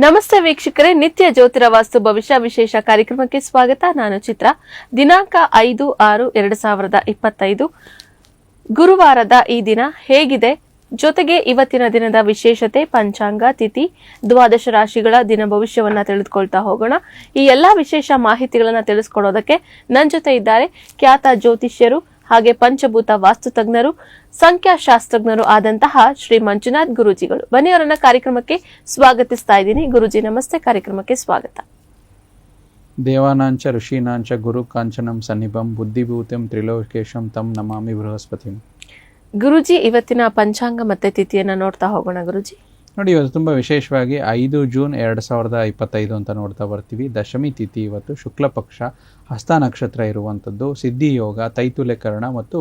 ನಮಸ್ತೆ ವೀಕ್ಷಕರೇ, ನಿತ್ಯ ಜ್ಯೋತಿರ ವಾಸ್ತು ಭವಿಷ್ಯ ವಿಶೇಷ ಕಾರ್ಯಕ್ರಮಕ್ಕೆ ಸ್ವಾಗತ. ನಾನು ಚಿತ್ರ. ದಿನಾಂಕ 5/6/2025 ಗುರುವಾರದ ಈ ದಿನ ಹೇಗಿದೆ, ಜೊತೆಗೆ ಇವತ್ತಿನ ದಿನದ ವಿಶೇಷತೆ, ಪಂಚಾಂಗ, ತಿಥಿ, ದ್ವಾದಶ ರಾಶಿಗಳ ದಿನ ಭವಿಷ್ಯವನ್ನ ತಿಳಿದುಕೊಳ್ತಾ ಹೋಗೋಣ. ಈ ಎಲ್ಲಾ ವಿಶೇಷ ಮಾಹಿತಿಗಳನ್ನ ತಿಳಿಸ್ಕೊಡೋದಕ್ಕೆ ನನ್ನ ಜೊತೆ ಇದ್ದಾರೆ ಖ್ಯಾತ ಜ್ಯೋತಿಷ್ಯರು ಹಾಗೆ ಪಂಚಭೂತ ವಾಸ್ತು ತಜ್ಞರು, ಸಂಖ್ಯಾಶಾಸ್ತ್ರಜ್ಞರು ಆದಂತಹ ಶ್ರೀ ಮಂಜುನಾಥ್ ಗುರೂಜಿಗಳು. ಬನ್ನಿ ಅವರನ್ನ ಕಾರ್ಯಕ್ರಮಕ್ಕೆ ಸ್ವಾಗತಿಸ್ತಾ ಇದ್ದೀನಿ. ಗುರೂಜಿ ನಮಸ್ತೆ, ಕಾರ್ಯಕ್ರಮಕ್ಕೆ ಸ್ವಾಗತ. ದೇವಾನಾಂಚ ಋಷೀನಾಂಚ ಗುರು ಕಾಂಚನಂ ಸನ್ನಿಭಂ ಬುದ್ಧಿಭೂತಂ ತ್ರಿಲೋಕೇಶಂ ತಂ ನಮಾಮಿ ಬೃಹಸ್ಪತಿಂ. ಗುರೂಜಿ, ಇವತ್ತಿನ ಪಂಚಾಂಗ ಮತ್ತೆ ತಿಥಿಯನ್ನ ನೋಡ್ತಾ ಹೋಗೋಣ. ಗುರೂಜಿ ನೋಡಿ, ಇವತ್ತು ತುಂಬ ವಿಶೇಷವಾಗಿ 5 ಜೂನ್ 2025 ಅಂತ ನೋಡ್ತಾ ಬರ್ತೀವಿ. ದಶಮಿ ತಿಥಿ ಇವತ್ತು, ಶುಕ್ಲ ಪಕ್ಷ, ಹಸ್ತ ನಕ್ಷತ್ರ ಇರುವಂಥದ್ದು, ಸಿದ್ಧಿ ಯೋಗ, ತೈತುಲ್ಯಕರಣ ಮತ್ತು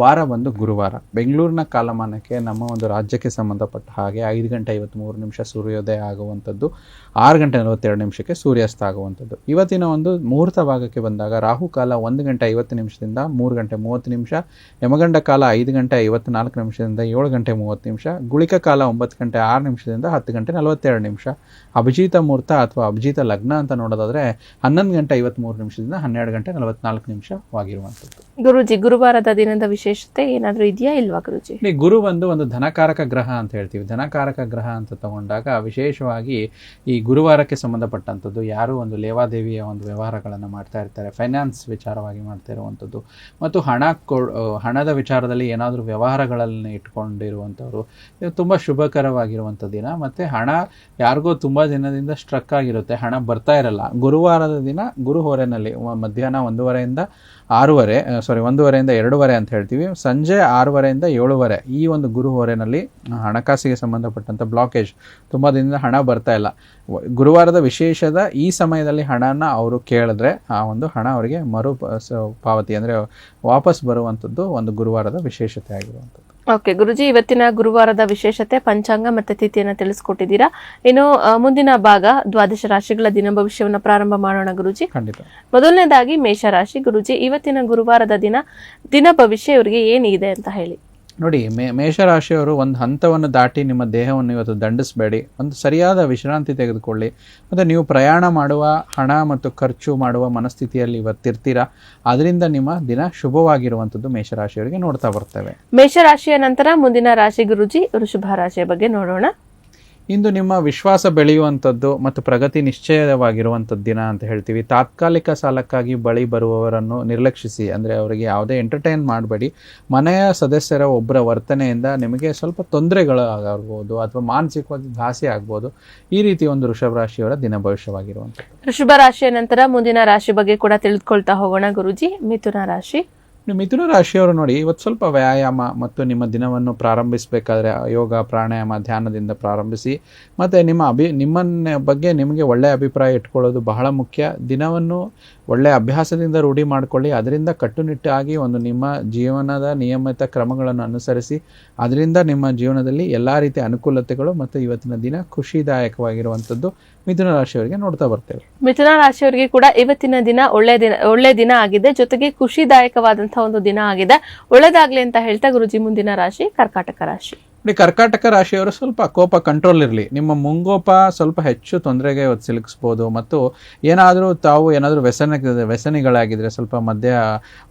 ವಾರ ಬಂದು ಗುರುವಾರ. ಬೆಂಗಳೂರಿನ ಕಾಲಮಾನಕ್ಕೆ ನಮ್ಮ ಒಂದು ರಾಜ್ಯಕ್ಕೆ ಸಂಬಂಧಪಟ್ಟ ಹಾಗೆ 5:53 ಸೂರ್ಯೋದಯ ಆಗುವಂಥದ್ದು, 6:42 ಸೂರ್ಯಾಸ್ತ ಆಗುವಂಥದ್ದು. ಇವತ್ತಿನ ಒಂದು ಮುಹೂರ್ತ ಭಾಗಕ್ಕೆ ಬಂದಾಗ ರಾಹುಕಾಲ 1:50 3:30, ಯಮಗಂಡ ಕಾಲ 5:54 7:30, ಗುಳಿಕ ಕಾಲ 9:06 10:42, ಅಭಿಜಿತ ಮುಹೂರ್ತ ಅಥವಾ ಅಭಿಜಿತ ಲಗ್ನ ಅಂತ ನೋಡೋದಾದ್ರೆ 11:53 12:44 ವಾಗಿರುವಂಥದ್ದು. ಗುರೂಜಿ, ಗುರುವಾರದ ದಿನದ ವಿಶೇಷತೆ ಏನಾದ್ರೂ ಇದೆಯಾ ಇಲ್ವಾ ಗುರೂಜಿ? ಗುರು ಒಂದು ಧನಕಾರಕ ಗ್ರಹ ಅಂತ ಹೇಳ್ತೀವಿ. ಧನಕಾರಕ ಗ್ರಹ ಅಂತ ತಗೊಂಡಾಗ ವಿಶೇಷವಾಗಿ ಈ ಗುರುವಾರಕ್ಕೆ ಸಂಬಂಧಪಟ್ಟಂಥದ್ದು ಯಾರು ಒಂದು ಲೇವಾದೇವಿಯ ಒಂದು ವ್ಯವಹಾರಗಳನ್ನು ಮಾಡ್ತಾ ಇರ್ತಾರೆ, ಫೈನಾನ್ಸ್ ವಿಚಾರವಾಗಿ ಮಾಡ್ತಾ ಇರುವಂಥದ್ದು ಮತ್ತು ಹಣದ ವಿಚಾರದಲ್ಲಿ ಏನಾದರೂ ವ್ಯವಹಾರಗಳನ್ನು ಇಟ್ಕೊಂಡಿರುವಂಥವ್ರು, ಇದು ತುಂಬ ಶುಭಕರವಾಗಿರುವಂಥ ದಿನ. ಮತ್ತು ಹಣ ಯಾರಿಗೋ ತುಂಬ ದಿನದಿಂದ ಸ್ಟ್ರಕ್ ಆಗಿರುತ್ತೆ, ಹಣ ಬರ್ತಾ ಇರಲ್ಲ. ಗುರುವಾರದ ದಿನ ಗುರು ಹೊರೆನಲ್ಲಿ ಮಧ್ಯಾಹ್ನ 1:30 1:30 2:30 ಅಂತ ಹೇಳ್ತೀವಿ, ಸಂಜೆ 6:30 7:30 ಈ ಒಂದು ಗುರು ಹೊರೆನಲ್ಲಿ ಹಣಕಾಸಿಗೆ ಸಂಬಂಧಪಟ್ಟಂಥ ಬ್ಲಾಕೇಜ್, ತುಂಬ ದಿನದಿಂದ ಹಣ ಬರ್ತಾ ಇಲ್ಲ. ಗುರುವಾರದ ವಿಶೇಷದ ಈ ಸಮಯದಲ್ಲಿ ಹಣನ ಅವರು ಕೇಳಿದ್ರೆ ಆ ಒಂದು ಹಣ ಅವರಿಗೆ ಪಾವತಿ ಅಂದರೆ ವಾಪಸ್ ಬರುವಂಥದ್ದು ಒಂದು ಗುರುವಾರದ ವಿಶೇಷತೆ ಆಗಿರುವಂಥದ್ದು. ಓಕೆ ಗುರುಜಿ, ಇವತ್ತಿನ ಗುರುವಾರದ ವಿಶೇಷತೆ, ಪಂಚಾಂಗ ಮತ್ತೆ ತಿಥಿಯನ್ನ ತಿಳಿಸ್ಕೊಟ್ಟಿದ್ದೀರಾ. ಇನ್ನು ಮುಂದಿನ ಭಾಗ ದ್ವಾದಶ ರಾಶಿಗಳ ದಿನ ಭವಿಷ್ಯವನ್ನ ಪ್ರಾರಂಭ ಮಾಡೋಣ ಗುರುಜಿ. ಖಂಡಿತ. ಮೊದಲನೇದಾಗಿ ಮೇಷರಾಶಿ. ಗುರುಜಿ, ಇವತ್ತಿನ ಗುರುವಾರದ ದಿನ ಭವಿಷ್ಯ ಇವರಿಗೆ ಏನಿದೆ ಅಂತ ಹೇಳಿ. ನೋಡಿ, ಮೇಷರಾಶಿಯವರು ಒಂದು ಹಂತವನ್ನು ದಾಟಿ ನಿಮ್ಮ ದೇಹವನ್ನು ಇವತ್ತು ದಂಡಿಸಬೇಡಿ. ಒಂದು ಸರಿಯಾದ ವಿಶ್ರಾಂತಿ ತೆಗೆದುಕೊಳ್ಳಿ. ಮತ್ತು ನೀವು ಪ್ರಯಾಣ ಮಾಡುವ, ಹಣ ಮತ್ತು ಖರ್ಚು ಮಾಡುವ ಮನಸ್ಥಿತಿಯಲ್ಲಿ ಇವತ್ತಿರ್ತೀರಾ. ಅದರಿಂದ ನಿಮ್ಮ ದಿನ ಶುಭವಾಗಿರುವಂಥದ್ದು ಮೇಷರಾಶಿಯವರಿಗೆ ನೋಡ್ತಾ ಬರ್ತೇವೆ. ಮೇಷರಾಶಿಯ ನಂತರ ಮುಂದಿನ ರಾಶಿ ಗುರುಜಿ, ವೃಷಭ ರಾಶಿಯ ಬಗ್ಗೆ ನೋಡೋಣ. ಇಂದು ನಿಮ್ಮ ವಿಶ್ವಾಸ ಬೆಳೆಯುವಂಥದ್ದು ಮತ್ತು ಪ್ರಗತಿ ನಿಶ್ಚಯವಾಗಿರುವಂಥದ್ದು ದಿನ ಅಂತ ಹೇಳ್ತೀವಿ. ತಾತ್ಕಾಲಿಕ ಸಾಲಕ್ಕಾಗಿ ಬಳಿ ಬರುವವರನ್ನು ನಿರ್ಲಕ್ಷಿಸಿ, ಅಂದರೆ ಅವರಿಗೆ ಯಾವುದೇ ಎಂಟರ್ಟೈನ್ ಮಾಡಬೇಡಿ. ಮನೆಯ ಸದಸ್ಯರ ಒಬ್ಬರ ವರ್ತನೆಯಿಂದ ನಿಮಗೆ ಸ್ವಲ್ಪ ತೊಂದರೆಗಳು ಆಗ್ಬೋದು ಅಥವಾ ಮಾನಸಿಕವಾಗಿ ಘಾಸಿ ಆಗ್ಬೋದು. ಈ ರೀತಿ ಒಂದು ವೃಷಭ ರಾಶಿಯವರ ದಿನ ಭವಿಷ್ಯವಾಗಿರುವಂಥದ್ದು. ವೃಷಭ ರಾಶಿಯ ನಂತರ ಮುಂದಿನ ರಾಶಿ ಬಗ್ಗೆ ಕೂಡ ತಿಳಿದುಕೊಳ್ತಾ ಹೋಗೋಣ ಗುರುಜಿ. ಮಿಥುನ ರಾಶಿ. ಮಿಥುನ ರಾಶಿಯವರು ನೋಡಿ, ಇವತ್ತು ಸ್ವಲ್ಪ ವ್ಯಾಯಾಮ ಮತ್ತು ನಿಮ್ಮ ದಿನವನ್ನು ಪ್ರಾರಂಭಿಸಬೇಕಾದ್ರೆ ಯೋಗ, ಪ್ರಾಣಾಯಾಮ, ಧ್ಯಾನದಿಂದ ಪ್ರಾರಂಭಿಸಿ. ಮತ್ತು ನಿಮ್ಮನ್ನ ಬಗ್ಗೆ ನಿಮಗೆ ಒಳ್ಳೆಯ ಅಭಿಪ್ರಾಯ ಇಟ್ಕೊಳ್ಳೋದು ಬಹಳ ಮುಖ್ಯ. ದಿನವನ್ನು ಒಳ್ಳೆಯ ಅಭ್ಯಾಸದಿಂದ ರೂಢಿ ಮಾಡಿಕೊಳ್ಳಿ. ಅದರಿಂದ ಕಟ್ಟುನಿಟ್ಟಾಗಿ ಒಂದು ನಿಮ್ಮ ಜೀವನದ ನಿಯಮಿತ ಕ್ರಮಗಳನ್ನು ಅನುಸರಿಸಿ. ಅದರಿಂದ ನಿಮ್ಮ ಜೀವನದಲ್ಲಿ ಎಲ್ಲ ರೀತಿಯ ಅನುಕೂಲತೆಗಳು ಮತ್ತು ಇವತ್ತಿನ ದಿನ ಖುಷಿದಾಯಕವಾಗಿರುವಂಥದ್ದು ಮಿಥುನ ರಾಶಿಯವರಿಗೆ ನೋಡ್ತಾ ಬರ್ತೇವೆ. ಮಿಥುನ ರಾಶಿಯವರಿಗೆ ಕೂಡ ಇವತ್ತಿನ ದಿನ ಒಳ್ಳೆ ದಿನ ಆಗಿದೆ, ಜೊತೆಗೆ ಖುಷಿದಾಯಕವಾದಂತಹ ಒಂದು ದಿನ ಆಗಿದೆ. ಒಳ್ಳೆದಾಗ್ಲಿ ಅಂತ ಹೇಳ್ತಾ ಗುರುಜಿ, ಮುಂದಿನ ರಾಶಿ ಕರ್ಕಾಟಕ ರಾಶಿ. ಕರ್ಕಾಟಕ ರಾಶಿಯವರು ಸ್ವಲ್ಪ ಕೋಪ ಕಂಟ್ರೋಲ್ ಇರಲಿ. ನಿಮ್ಮ ಮುಂಗೋಪ ಸ್ವಲ್ಪ ಹೆಚ್ಚು ತೊಂದರೆಗೆ ಇವತ್ತು ಸಿಲುಕಿಸ್ಬೋದು. ಮತ್ತು ತಾವು ಏನಾದರೂ ವ್ಯಸನಿಗಳಾಗಿದ್ದರೆ, ಸ್ವಲ್ಪ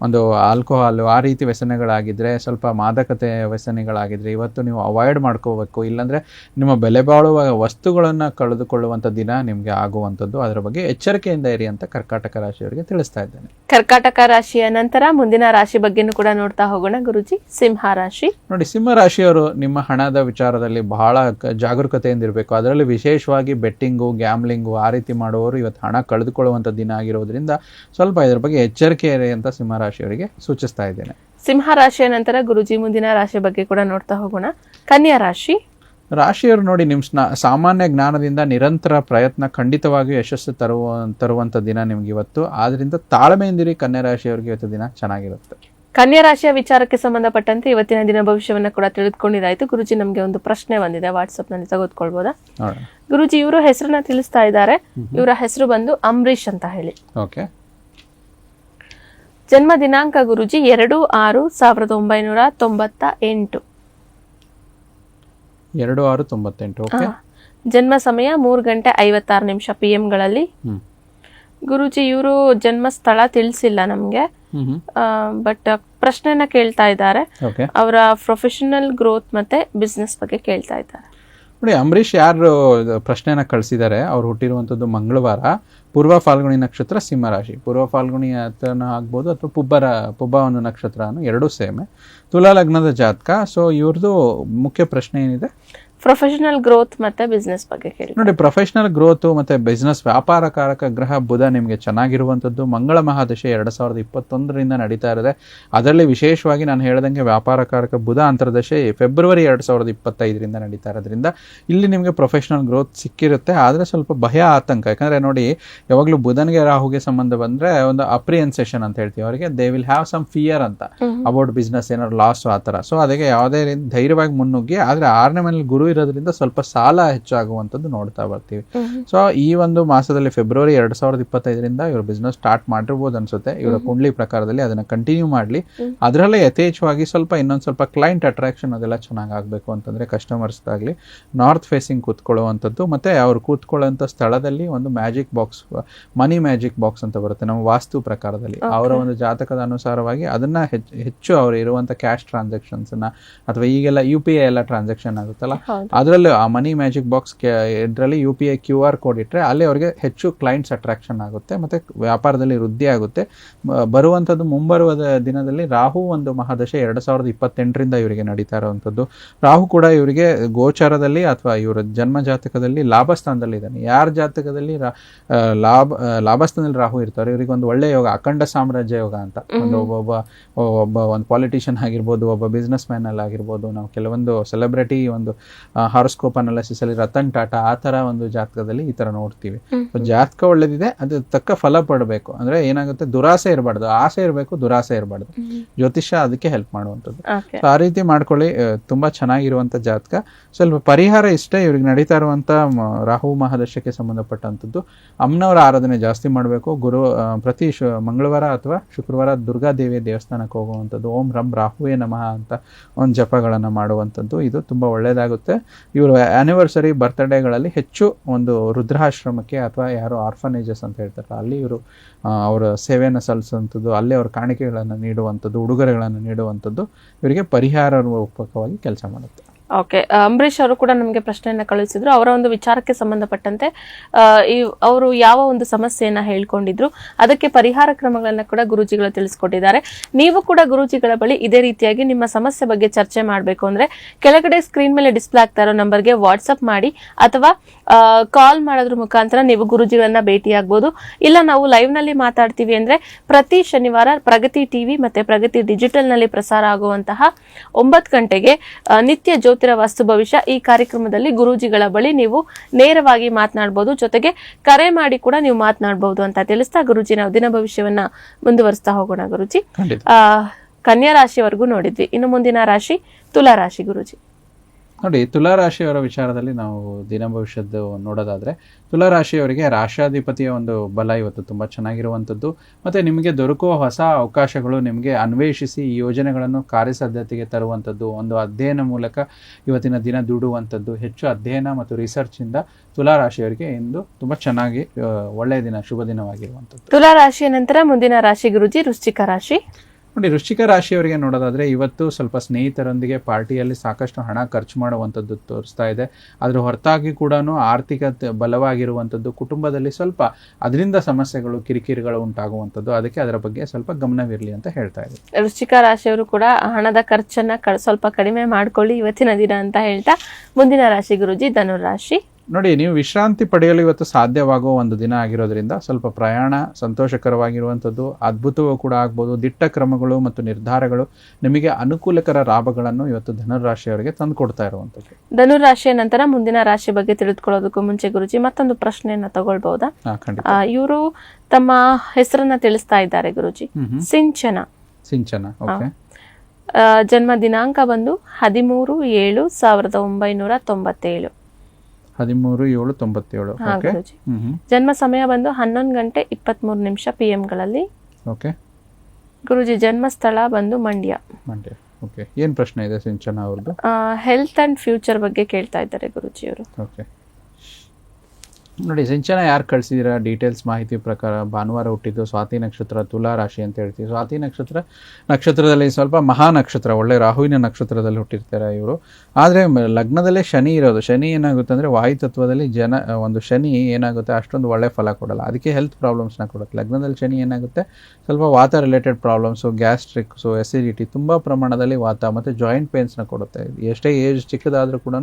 ಒಂದು ಆಲ್ಕೋಹಾಲು ಆ ರೀತಿ ವ್ಯಸನಗಳಾಗಿದ್ದರೆ, ಸ್ವಲ್ಪ ಮಾದಕತೆ ವ್ಯಸನಿಗಳಾಗಿದ್ದರೆ ಇವತ್ತು ನೀವು ಅವಾಯ್ಡ್ ಮಾಡ್ಕೋಬೇಕು. ಇಲ್ಲಾಂದರೆ ನಿಮ್ಮ ಬೆಲೆ ಬಾಳುವ ವಸ್ತುಗಳನ್ನು ಕಳೆದುಕೊಳ್ಳುವಂಥ ದಿನ ನಿಮಗೆ ಆಗುವಂಥದ್ದು. ಅದರ ಬಗ್ಗೆ ಎಚ್ಚರಿಕೆಯಿಂದ ಇರಿ ಅಂತ ಕರ್ಕಾಟಕ ರಾಶಿಯವರಿಗೆ ತಿಳಿಸ್ತಾ ಇದ್ದೇನೆ. ಕರ್ಕಾಟಕ ರಾಶಿಯ ನಂತರ ಮುಂದಿನ ರಾಶಿ ಬಗ್ಗೆನೂ ಕೂಡ ನೋಡ್ತಾ ಹೋಗೋಣ ಗುರುಜಿ. ಸಿಂಹ ರಾಶಿ. ನೋಡಿ, ಸಿಂಹ ರಾಶಿಯವರು ನಿಮ್ಮ ಹಣದ ವಿಚಾರದಲ್ಲಿ ಬಹಳ ಜಾಗರೂಕತೆಯಿಂದ ಇರಬೇಕು. ಅದರಲ್ಲಿ ವಿಶೇಷವಾಗಿ ಬೆಟ್ಟಿಂಗು, ಗ್ಯಾಮ್ಲಿಂಗು ಆ ರೀತಿ ಮಾಡುವವರು ಇವತ್ತು ಹಣ ಕಳೆದುಕೊಳ್ಳುವಂಥ ದಿನ ಆಗಿರೋದ್ರಿಂದ ಸ್ವಲ್ಪ ಇದರ ಬಗ್ಗೆ ಎಚ್ಚರಿಕೆ ಇರಿ ಅಂತ ಸಿಂಹರಾಶಿಯವರಿಗೆ ಸೂಚಿಸ್ತಾ ಇದ್ದೇನೆ. ಸಿಂಹ ರಾಶಿಯ ನಂತರ ಗುರುಜಿ ಮುಂದಿನ ರಾಶಿ ಬಗ್ಗೆ ಕೂಡ ನೋಡ್ತಾ ಹೋಗೋಣ. ಕನ್ಯಾ ರಾಶಿ. ರಾಶಿಯವರು ನೋಡಿ, ನಿಮ್ಮ ಸಾಮಾನ್ಯ ಜ್ಞಾನದಿಂದ ನಿರಂತರ ಪ್ರಯತ್ನ ಖಂಡಿತವಾಗಿಯೂ ಯಶಸ್ಸು ತರುವಂಥ ದಿನ ನಿಮ್ಗೆ ಇವತ್ತು. ಆದ್ರಿಂದ ತಾಳ್ಮೆಯಿಂದಿರಿ. ಕನ್ಯಾ ರಾಶಿಯವರಿಗೆ ಇವತ್ತು ದಿನ ಚೆನ್ನಾಗಿರುತ್ತೆ. ಕನ್ಯಾ ರಾಶಿಯ ವಿಚಾರಕ್ಕೆ ಸಂಬಂಧಪಟ್ಟಂತೆ ಇವತ್ತಿನ ದಿನ ಭವಿಷ್ಯವನ್ನ ಕೂಡ ತಿಳಿದುಕೊಂಡಿದ್ದಾಯ್ತು. ಗುರುಜಿ, ನಮ್ಗೆ ಒಂದು ಪ್ರಶ್ನೆ ಬಂದಿದೆ, ವಾಟ್ಸ್ಆಪ್ ನಲ್ಲಿ ತೆಗೆದುಕೊಳ್ಬೋದಾ? ಗುರುಜಿ, ಇವರು ಹೆಸರನ್ನ ತಿಳಿಸ್ತಾ ಇದ್ದಾರೆ. ಇವರ ಹೆಸರು ಬಂದು ಅಂಬರೀಶ್ ಅಂತ ಹೇಳಿ. ಜನ್ಮ ದಿನಾಂಕ ಗುರುಜಿ 2/6/1998. 2/6/98. ಓಕೆ. ಜನ್ಮ ಸಮಯ 3:56 PM ಗಳಲ್ಲಿ. ಗುರುಜಿ ಇವರು ಜನ್ಮ ಸ್ಥಳ ತಿಳಿಸಿಲ್ಲ ನಮ್ಗೆ, ಬಟ್ ಪ್ರಶ್ನೆನ ಕೇಳ್ತಾ ಇದ್ದಾರೆ. ಅವರ ಪ್ರೊಫೆಷನಲ್ ಗ್ರೋತ್ ಮತ್ತೆ ಬಿಸ್ನೆಸ್ ಬಗ್ಗೆ ಕೇಳ್ತಾ ಇದ್ದಾರೆ. ನೋಡಿ, ಅಂಬರೀಷ್ ಯಾರು ಪ್ರಶ್ನೆನ ಕಳಿಸಿದ್ದಾರೆ, ಅವ್ರು ಹುಟ್ಟಿರುವಂಥದ್ದು ಮಂಗಳವಾರ, ಪೂರ್ವ ಫಾಲ್ಗುಣಿ ನಕ್ಷತ್ರ, ಸಿಂಹರಾಶಿ. ಪೂರ್ವ ಫಾಲ್ಗುಣಿ ಆಗ್ಬೋದು ಅಥವಾ ಪುಬ್ಬ ಒಂದು ನಕ್ಷತ್ರನೂ ಎರಡೂ ಸೇಮೆ. ತುಲಾ ಲಗ್ನದ ಜಾತಕ. ಸೊ ಇವ್ರದ್ದು ಮುಖ್ಯ ಪ್ರಶ್ನೆ ಏನಿದೆ? ಪ್ರೊಫೆಷನಲ್ ಗ್ರೋತ್ ಮತ್ತೆ ಬಿಸ್ನೆಸ್ ಬಗ್ಗೆ ಕೇಳಿ. ನೋಡಿ, ಪ್ರೊಫೆಷನಲ್ ಗ್ರೋತ್ ಮತ್ತೆ ಬಿಸ್ನೆಸ್, ವ್ಯಾಪಾರ ಕಾರಕ ಗ್ರಹ ಬುಧ ನಿಮಗೆ ಚೆನ್ನಾಗಿರುವಂಥದ್ದು. ಮಂಗಳ ಮಹಾದಶೆ 2021 ನಡೀತಾ ಇರುತ್ತೆ. ಅದರಲ್ಲಿ ವಿಶೇಷವಾಗಿ ನಾನು ಹೇಳ್ದಂಗೆ ವ್ಯಾಪಾರ ಕಾರಕ ಬುಧ ಅಂತರ್ದಶೆ ಫೆಬ್ರವರಿ 2025 ನಡೀತಾ ಇರೋದ್ರಿಂದ ಇಲ್ಲಿ ನಿಮಗೆ ಪ್ರೊಫೆಷನಲ್ ಗ್ರೋತ್ ಸಿಕ್ಕಿರುತ್ತೆ. ಆದರೆ ಸ್ವಲ್ಪ ಭಯ, ಆತಂಕ. ಯಾಕಂದರೆ ನೋಡಿ, ಯಾವಾಗಲೂ ಬುಧನಿಗೆ ರಾಹುಗೆ ಸಂಬಂಧ ಬಂದರೆ ಒಂದು ಅಪ್ರಿಯನ್ಸೇಷನ್ ಅಂತ ಹೇಳ್ತೀವಿ. ಅವರಿಗೆ they will have some fear ಅಂತ ಅಬೌಟ್ ಬಿಸ್ನೆಸ್, ಏನಾದ್ರು ಲಾಸ್ ಆ ಥರ. ಸೊ ಅದಕ್ಕೆ ಯಾವುದೇ ರೀತಿ ಧೈರ್ಯವಾಗಿ ಮುನ್ನುಗ್ಗಿ. ಆದರೆ 6ನೇ ಮನೇಲಿ ಗುರು ಇರೋದ್ರಿಂದ ಸ್ವಲ್ಪ ಸಾಲ ಹೆಚ್ಚಾಗುವಂಥದ್ದು ನೋಡ್ತಾ ಬರ್ತೀವಿ. ಸೊ ಈ ಒಂದು ಮಾಸದಲ್ಲಿ ಫೆಬ್ರವರಿ 2025 ಇವರು ಬಿಸ್ನೆಸ್ ಸ್ಟಾರ್ಟ್ ಮಾಡಿರ್ಬೋದು ಅನ್ಸುತ್ತೆ. ಇವರ ಕುಂಡ್ಲಿ ಪ್ರಕಾರದಲ್ಲಿ ಅದನ್ನ ಕಂಟಿನ್ಯೂ ಮಾಡಲಿ. ಅದರಲ್ಲೇ ಯಥೇಚ್ಛವಾಗಿ ಇನ್ನೊಂದು ಸ್ವಲ್ಪ ಕ್ಲೈಂಟ್ ಅಟ್ರಾಕ್ಷನ್ ಅದೆಲ್ಲ ಚೆನ್ನಾಗಿ ಆಗಬೇಕು ಅಂತಂದ್ರೆ ಕಸ್ಟಮರ್ಸ್ ಆಗಲಿ ನಾರ್ತ್ ಫೇಸಿಂಗ್ ಕೂತ್ಕೊಳ್ಳುವಂಥದ್ದು. ಮತ್ತೆ ಅವ್ರು ಕೂತ್ಕೊಳ್ಳುವಂಥ ಸ್ಥಳದಲ್ಲಿ ಒಂದು ಮ್ಯಾಜಿಕ್ ಬಾಕ್ಸ್, ಮನಿ ಮ್ಯಾಜಿಕ್ ಬಾಕ್ಸ್ ಅಂತ ಬರುತ್ತೆ ನಮ್ಮ ವಾಸ್ತು ಪ್ರಕಾರದಲ್ಲಿ. ಅವರ ಒಂದು ಜಾತಕದ ಅನುಸಾರವಾಗಿ ಅದನ್ನ ಹೆಚ್ಚು ಅವರು ಇರುವಂಥ ಕ್ಯಾಶ್ ಟ್ರಾನ್ಸಾಕ್ಷನ್ಸ್ ಅಥವಾ ಈಗೆಲ್ಲ UPI ಎಲ್ಲ ಟ್ರಾನ್ಸಾಕ್ಷನ್ ಆಗುತ್ತಲ್ಲ, ಅದರಲ್ಲಿ ಆ ಮನಿ ಮ್ಯಾಜಿಕ್ ಬಾಕ್ಸ್ ಇದರಲ್ಲಿ UPI QR ಕೋಡ್ ಇಟ್ಟರೆ ಅಲ್ಲಿ ಅವರಿಗೆ ಹೆಚ್ಚು ಕ್ಲೈಂಟ್ಸ್ ಅಟ್ರಾಕ್ಷನ್ ಆಗುತ್ತೆ ಮತ್ತು ವ್ಯಾಪಾರದಲ್ಲಿ ವೃದ್ಧಿ ಆಗುತ್ತೆ. ಬರುವಂಥದ್ದು ಮುಂಬರುವ ದಿನದಲ್ಲಿ ರಾಹು ಒಂದು ಮಹಾದಶೆ 2028 ಇವರಿಗೆ ನಡೀತಾ ಇರುವಂಥದ್ದು. ರಾಹು ಕೂಡ ಇವರಿಗೆ ಗೋಚಾರದಲ್ಲಿ ಅಥವಾ ಇವರ ಜನ್ಮ ಜಾತಕದಲ್ಲಿ ಲಾಭ ಸ್ಥಾನದಲ್ಲಿ ಇದ್ದಾನೆ. ಯಾರ ಜಾತಕದಲ್ಲಿ ಲಾಭಸ್ಥಾನದಲ್ಲಿ ರಾಹು ಇರ್ತಾರೆ ಇವರಿಗೆ ಒಂದು ಒಳ್ಳೆಯ ಯೋಗ, ಅಖಂಡ ಸಾಮ್ರಾಜ್ಯ ಯೋಗ ಅಂತ. ಒಂದು ಪಾಲಿಟಿಷಿಯನ್ ಆಗಿರ್ಬೋದು, ಒಬ್ಬ ಬಿಸ್ನೆಸ್ ಮ್ಯಾನ್ ಅಲ್ಲಿ ಆಗಿರ್ಬೋದು, ನಾವು ಕೆಲವೊಂದು ಸೆಲೆಬ್ರಿಟಿ ಒಂದು ಹಾರೋಸ್ಕೋಪ್ ಅನಾಲಿಸಿಸ್ ಅಲ್ಲಿ ರತನ್ ಟಾಟಾ ಆ ತರ ಒಂದು ಜಾತಕದಲ್ಲಿ ಈ ತರ ನೋಡ್ತೀವಿ. ಜಾತಕ ಒಳ್ಳೇದಿದೆ, ಅದು ತಕ್ಕ ಫಲ ಪಡಬೇಕು. ಅಂದ್ರೆ ಏನಾಗುತ್ತೆ, ದುರಾಸೆ ಇರಬಾರ್ದು, ಆಸೆ ಇರಬೇಕು, ದುರಾಸೆ ಇರಬಾರ್ದು. ಜ್ಯೋತಿಷ್ಯ ಅದಕ್ಕೆ ಹೆಲ್ಪ್ ಮಾಡುವಂಥದ್ದು. ಆ ರೀತಿ ಮಾಡ್ಕೊಳ್ಳಿ. ತುಂಬಾ ಚೆನ್ನಾಗಿರುವಂತ ಜಾತಕ. ಸ್ವಲ್ಪ ಪರಿಹಾರ ಇಷ್ಟೇ, ಇವ್ರಿಗೆ ನಡೀತಾ ಇರುವಂತ ರಾಹು ಮಹಾದಶಕ್ಕೆ ಸಂಬಂಧಪಟ್ಟಂಥದ್ದು ಅಮ್ಮನವರ ಆರಾಧನೆ ಜಾಸ್ತಿ ಮಾಡಬೇಕು. ಪ್ರತಿ ಮಂಗಳವಾರ ಅಥವಾ ಶುಕ್ರವಾರ ದುರ್ಗಾದೇವಿಯ ದೇವಸ್ಥಾನಕ್ಕೆ ಹೋಗುವಂಥದ್ದು, ಓಂ ರಂ ರಾಹುವೇ ನಮಃ ಅಂತ ಒಂದು ಜಪಗಳನ್ನು ಮಾಡುವಂಥದ್ದು, ಇದು ತುಂಬ ಒಳ್ಳೆಯದಾಗುತ್ತೆ. ಇವರು ಆ್ಯನಿವರ್ಸರಿ ಬರ್ತ್ಡೇಗಳಲ್ಲಿ ಹೆಚ್ಚು ಒಂದು ರುದ್ರಾಶ್ರಮಕ್ಕೆ ಅಥವಾ ಯಾರು ಆರ್ಫನೇಜಸ್ ಅಂತ ಹೇಳ್ತಾರೆ ಅಲ್ಲಿ ಇವರು ಅವರ ಸೇವೆಯನ್ನು ಸಲ್ಲಿಸುವಂಥದ್ದು, ಅಲ್ಲೇ ಅವ್ರ ಕಾಣಿಕೆಗಳನ್ನು ನೀಡುವಂಥದ್ದು, ಉಡುಗೊರೆಗಳನ್ನು ನೀಡುವಂಥದ್ದು ಇವರಿಗೆ ಪರಿಹಾರ ರೂಪಕವಾಗಿ ಕೆಲಸ ಮಾಡುತ್ತೆ. ಓಕೆ, ಅಂಬರೀಷ್ ಅವರು ಕೂಡ ನಮಗೆ ಪ್ರಶ್ನೆಯನ್ನ ಕಳುಹಿಸಿದ್ರು. ಅವರ ಒಂದು ವಿಚಾರಕ್ಕೆ ಸಂಬಂಧಪಟ್ಟಂತೆ ಅವರು ಯಾವ ಒಂದು ಸಮಸ್ಯೆಯನ್ನ ಹೇಳ್ಕೊಂಡಿದ್ರು, ಅದಕ್ಕೆ ಪರಿಹಾರ ಕ್ರಮಗಳನ್ನ ಕೂಡ ಗುರೂಜಿಗಳು ತಿಳಿಸ್ಕೊಟ್ಟಿದ್ದಾರೆ. ನೀವು ಕೂಡ ಗುರೂಜಿಗಳ ಬಳಿ ಇದೇ ರೀತಿಯಾಗಿ ನಿಮ್ಮ ಸಮಸ್ಯೆ ಬಗ್ಗೆ ಚರ್ಚೆ ಮಾಡಬೇಕು ಅಂದ್ರೆ ಕೆಳಗಡೆ ಸ್ಕ್ರೀನ್ ಮೇಲೆ ಡಿಸ್ಪ್ಲೇ ಆಗ್ತಾ ಇರೋ ನಂಬರ್ಗೆ ವಾಟ್ಸ್ಆಪ್ ಮಾಡಿ ಅಥವಾ ಕಾಲ್ ಮಾಡೋದ್ರ ಮುಖಾಂತರ ನೀವು ಗುರೂಜಿಗಳನ್ನ ಭೇಟಿಯಾಗಬಹುದು. ಇಲ್ಲ ನಾವು ಲೈವ್ ನಲ್ಲಿ ಮಾತಾಡ್ತೀವಿ ಅಂದ್ರೆ ಪ್ರತಿ ಶನಿವಾರ ಪ್ರಗತಿ ಟಿವಿ ಮತ್ತೆ ಪ್ರಗತಿ ಡಿಜಿಟಲ್ ನಲ್ಲಿ ಪ್ರಸಾರ ಆಗುವಂತಹ 9 ಗಂಟೆಗೆ ನಿತ್ಯ ಜ್ಯೋತಿರ ವಾಸ್ತು ಭವಿಷ್ಯ ಈ ಕಾರ್ಯಕ್ರಮದಲ್ಲಿ ಗುರೂಜಿಗಳ ಬಳಿ ನೀವು ನೇರವಾಗಿ ಮಾತನಾಡಬಹುದು. ಜೊತೆಗೆ ಕರೆ ಮಾಡಿ ಕೂಡ ನೀವು ಮಾತನಾಡಬಹುದು ಅಂತ ತಿಳಿಸ್ತಾ ಗುರೂಜಿ ನಾವು ದಿನ ಭವಿಷ್ಯವನ್ನ ಮುಂದುವರಿಸ್ತಾ ಹೋಗೋಣ. ಗುರೂಜಿ, ಕನ್ಯಾ ರಾಶಿಯವರೆಗೂ ನೋಡಿದ್ವಿ, ಇನ್ನು ಮುಂದಿನ ರಾಶಿ ತುಲಾ ರಾಶಿ. ಗುರೂಜಿ ನೋಡಿ, ತುಲಾ ರಾಶಿಯವರ ವಿಚಾರದಲ್ಲಿ ನಾವು ದಿನ ಭವಿಷ್ಯದ್ದು ನೋಡೋದಾದ್ರೆ ತುಲಾ ರಾಶಿಯವರಿಗೆ ರಾಶಾಧಿಪತಿಯ ಒಂದು ಬಲ ಇವತ್ತು ತುಂಬಾ ಚೆನ್ನಾಗಿರುವಂಥದ್ದು. ಮತ್ತೆ ನಿಮಗೆ ದೊರಕುವ ಹೊಸ ಅವಕಾಶಗಳು ನಿಮಗೆ ಅನ್ವೇಷಿಸಿ ಈ ಯೋಜನೆಗಳನ್ನು ಕಾರ್ಯಸಾಧ್ಯತೆಗೆ ತರುವಂಥದ್ದು, ಒಂದು ಅಧ್ಯಯನ ಮೂಲಕ ಇವತ್ತಿನ ದಿನ ದುಡುವಂಥದ್ದು, ಹೆಚ್ಚು ಅಧ್ಯಯನ ಮತ್ತು ರಿಸರ್ಚ್ ಇಂದ ತುಲಾ ರಾಶಿಯವರಿಗೆ ಇಂದು ತುಂಬಾ ಚೆನ್ನಾಗಿ ಒಳ್ಳೆಯ ದಿನ, ಶುಭ ದಿನವಾಗಿರುವಂಥದ್ದು. ತುಲಾ ರಾಶಿಯ ನಂತರ ಮುಂದಿನ ರಾಶಿ ಗುರೂಜಿ ವೃಶ್ಚಿಕ ರಾಶಿ. ನೋಡಿ, ವೃಶ್ಚಿಕ ರಾಶಿಯವರಿಗೆ ನೋಡೋದಾದ್ರೆ ಇವತ್ತು ಸ್ವಲ್ಪ ಸ್ನೇಹಿತರೊಂದಿಗೆ ಪಾರ್ಟಿಯಲ್ಲಿ ಸಾಕಷ್ಟು ಹಣ ಖರ್ಚು ಮಾಡುವಂಥದ್ದು ತೋರಿಸ್ತಾ ಇದೆ. ಅದ್ರ ಹೊರತಾಗಿ ಕೂಡ ಆರ್ಥಿಕ ಬಲವಾಗಿರುವಂಥದ್ದು, ಕುಟುಂಬದಲ್ಲಿ ಸ್ವಲ್ಪ ಅದರಿಂದ ಸಮಸ್ಯೆಗಳು, ಕಿರಿಕಿರಿಗಳು ಉಂಟಾಗುವಂಥದ್ದು, ಅದಕ್ಕೆ ಅದರ ಬಗ್ಗೆ ಸ್ವಲ್ಪ ಗಮನವಿರಲಿ ಅಂತ ಹೇಳ್ತಾ ಇದೆ. ವೃಶ್ಚಿಕ ರಾಶಿಯವರು ಕೂಡ ಹಣದ ಖರ್ಚನ್ನ ಸ್ವಲ್ಪ ಕಡಿಮೆ ಮಾಡ್ಕೊಳ್ಳಿ ಇವತ್ತಿನ ದಿನ ಅಂತ ಹೇಳ್ತಾ ಮುಂದಿನ ರಾಶಿ ಗುರೂಜಿ ಧನುರಾಶಿ. ನೋಡಿ, ನೀವು ವಿಶ್ರಾಂತಿ ಪಡೆಯಲು ಇವತ್ತು ಸಾಧ್ಯವಾಗುವ ಒಂದು ದಿನ ಆಗಿರೋದ್ರಿಂದ ಸ್ವಲ್ಪ ಪ್ರಯಾಣ ಸಂತೋಷಕರವಾಗಿರುವಂಥದ್ದು, ಅದ್ಭುತವೂ ಕೂಡ ಆಗ್ಬೋದು. ದಿಟ್ಟ ಕ್ರಮಗಳು ಮತ್ತು ನಿರ್ಧಾರಗಳು ನಿಮಗೆ ಅನುಕೂಲಕರ ಲಾಭಗಳನ್ನು ಇವತ್ತು ಧನುರಾಶಿಯವರಿಗೆ ತಂದು ಕೊಡ್ತಾ ಇರುವಂಥದ್ದು. ಧನುರಾಶಿಯ ನಂತರ ಮುಂದಿನ ರಾಶಿ ಬಗ್ಗೆ ತಿಳಿದುಕೊಳ್ಳೋದಕ್ಕೂ ಮುಂಚೆ ಗುರುಜಿ ಮತ್ತೊಂದು ಪ್ರಶ್ನೆಯನ್ನ ತಗೊಳ್ಬಹುದಾ? ಇವರು ತಮ್ಮ ಹೆಸರನ್ನ ತಿಳಿಸ್ತಾ ಇದ್ದಾರೆ ಗುರುಜಿ. ಸಿಂಚನ. ಓಕೆ. ಜನ್ಮ ದಿನಾಂಕ ಬಂದು 13/7/1997. 13/7/97. ಜನ್ಮ ಸಮಯ ಬಂದು 11:23 PM ಗಳಲ್ಲಿ. ಓಕೆ. ಗುರುಜಿ ಜನ್ಮಸ್ಥಳ ಬಂದು ಮಂಡ್ಯ. ಓಕೆ, ಏನು ಪ್ರಶ್ನೆ ಇದೆ ಸಿಂಚನ ಅವ್ರದ್ದು? ಹೆಲ್ತ್ ಅಂಡ್ ಫ್ಯೂಚರ್ ಬಗ್ಗೆ ಕೇಳ್ತಾ ಇದ್ದಾರೆ ಗುರುಜಿ ಅವರು. ಓಕೆ ನೋಡಿ, ಸಿಂಚನ ಯಾರು ಕಳಿಸಿದ್ದೀರಾ ಡೀಟೇಲ್ಸ್ ಮಾಹಿತಿ ಪ್ರಕಾರ ಭಾನುವಾರ ಹುಟ್ಟಿದ್ದು, ಸ್ವಾತಿ ನಕ್ಷತ್ರ, ತುಲಾ ರಾಶಿ ಅಂತ ಹೇಳ್ತೀವಿ. ಸ್ವಾತಿ ನಕ್ಷತ್ರದಲ್ಲಿ ಸ್ವಲ್ಪ ಮಹಾ ನಕ್ಷತ್ರ, ಒಳ್ಳೆ ರಾಹುವಿನ ನಕ್ಷತ್ರದಲ್ಲಿ ಹುಟ್ಟಿರ್ತಾರೆ ಇವರು. ಆದರೆ ಲಗ್ನದಲ್ಲೇ ಶನಿ ಇರೋದು. ಶನಿ ಏನಾಗುತ್ತೆ ಅಂದರೆ ವಾಯುತತ್ವದಲ್ಲಿ ಒಂದು ಶನಿ ಏನಾಗುತ್ತೆ ಅಷ್ಟೊಂದು ಒಳ್ಳೆ ಫಲ ಕೊಡಲ್ಲ, ಅದಕ್ಕೆ ಹೆಲ್ತ್ ಪ್ರಾಬ್ಲಮ್ಸ್ನ ಕೊಡುತ್ತೆ. ಲಗ್ನದಲ್ಲಿ ಶನಿ ಏನಾಗುತ್ತೆ ಸ್ವಲ್ಪ ವಾತ ರಿಲೇಟೆಡ್ ಪ್ರಾಬ್ಲಮ್ಸು, ಗ್ಯಾಸ್ಟ್ರಿಕ್ಸು, ಎಸಿಡಿಟಿ, ತುಂಬ ಪ್ರಮಾಣದಲ್ಲಿ ವಾತ ಮತ್ತು ಜಾಯಿಂಟ್ ಪೇನ್ಸ್ನ ಕೊಡುತ್ತೆ. ಎಷ್ಟೇ ಏಜ್ ಚಿಕ್ಕದಾದರೂ ಕೂಡ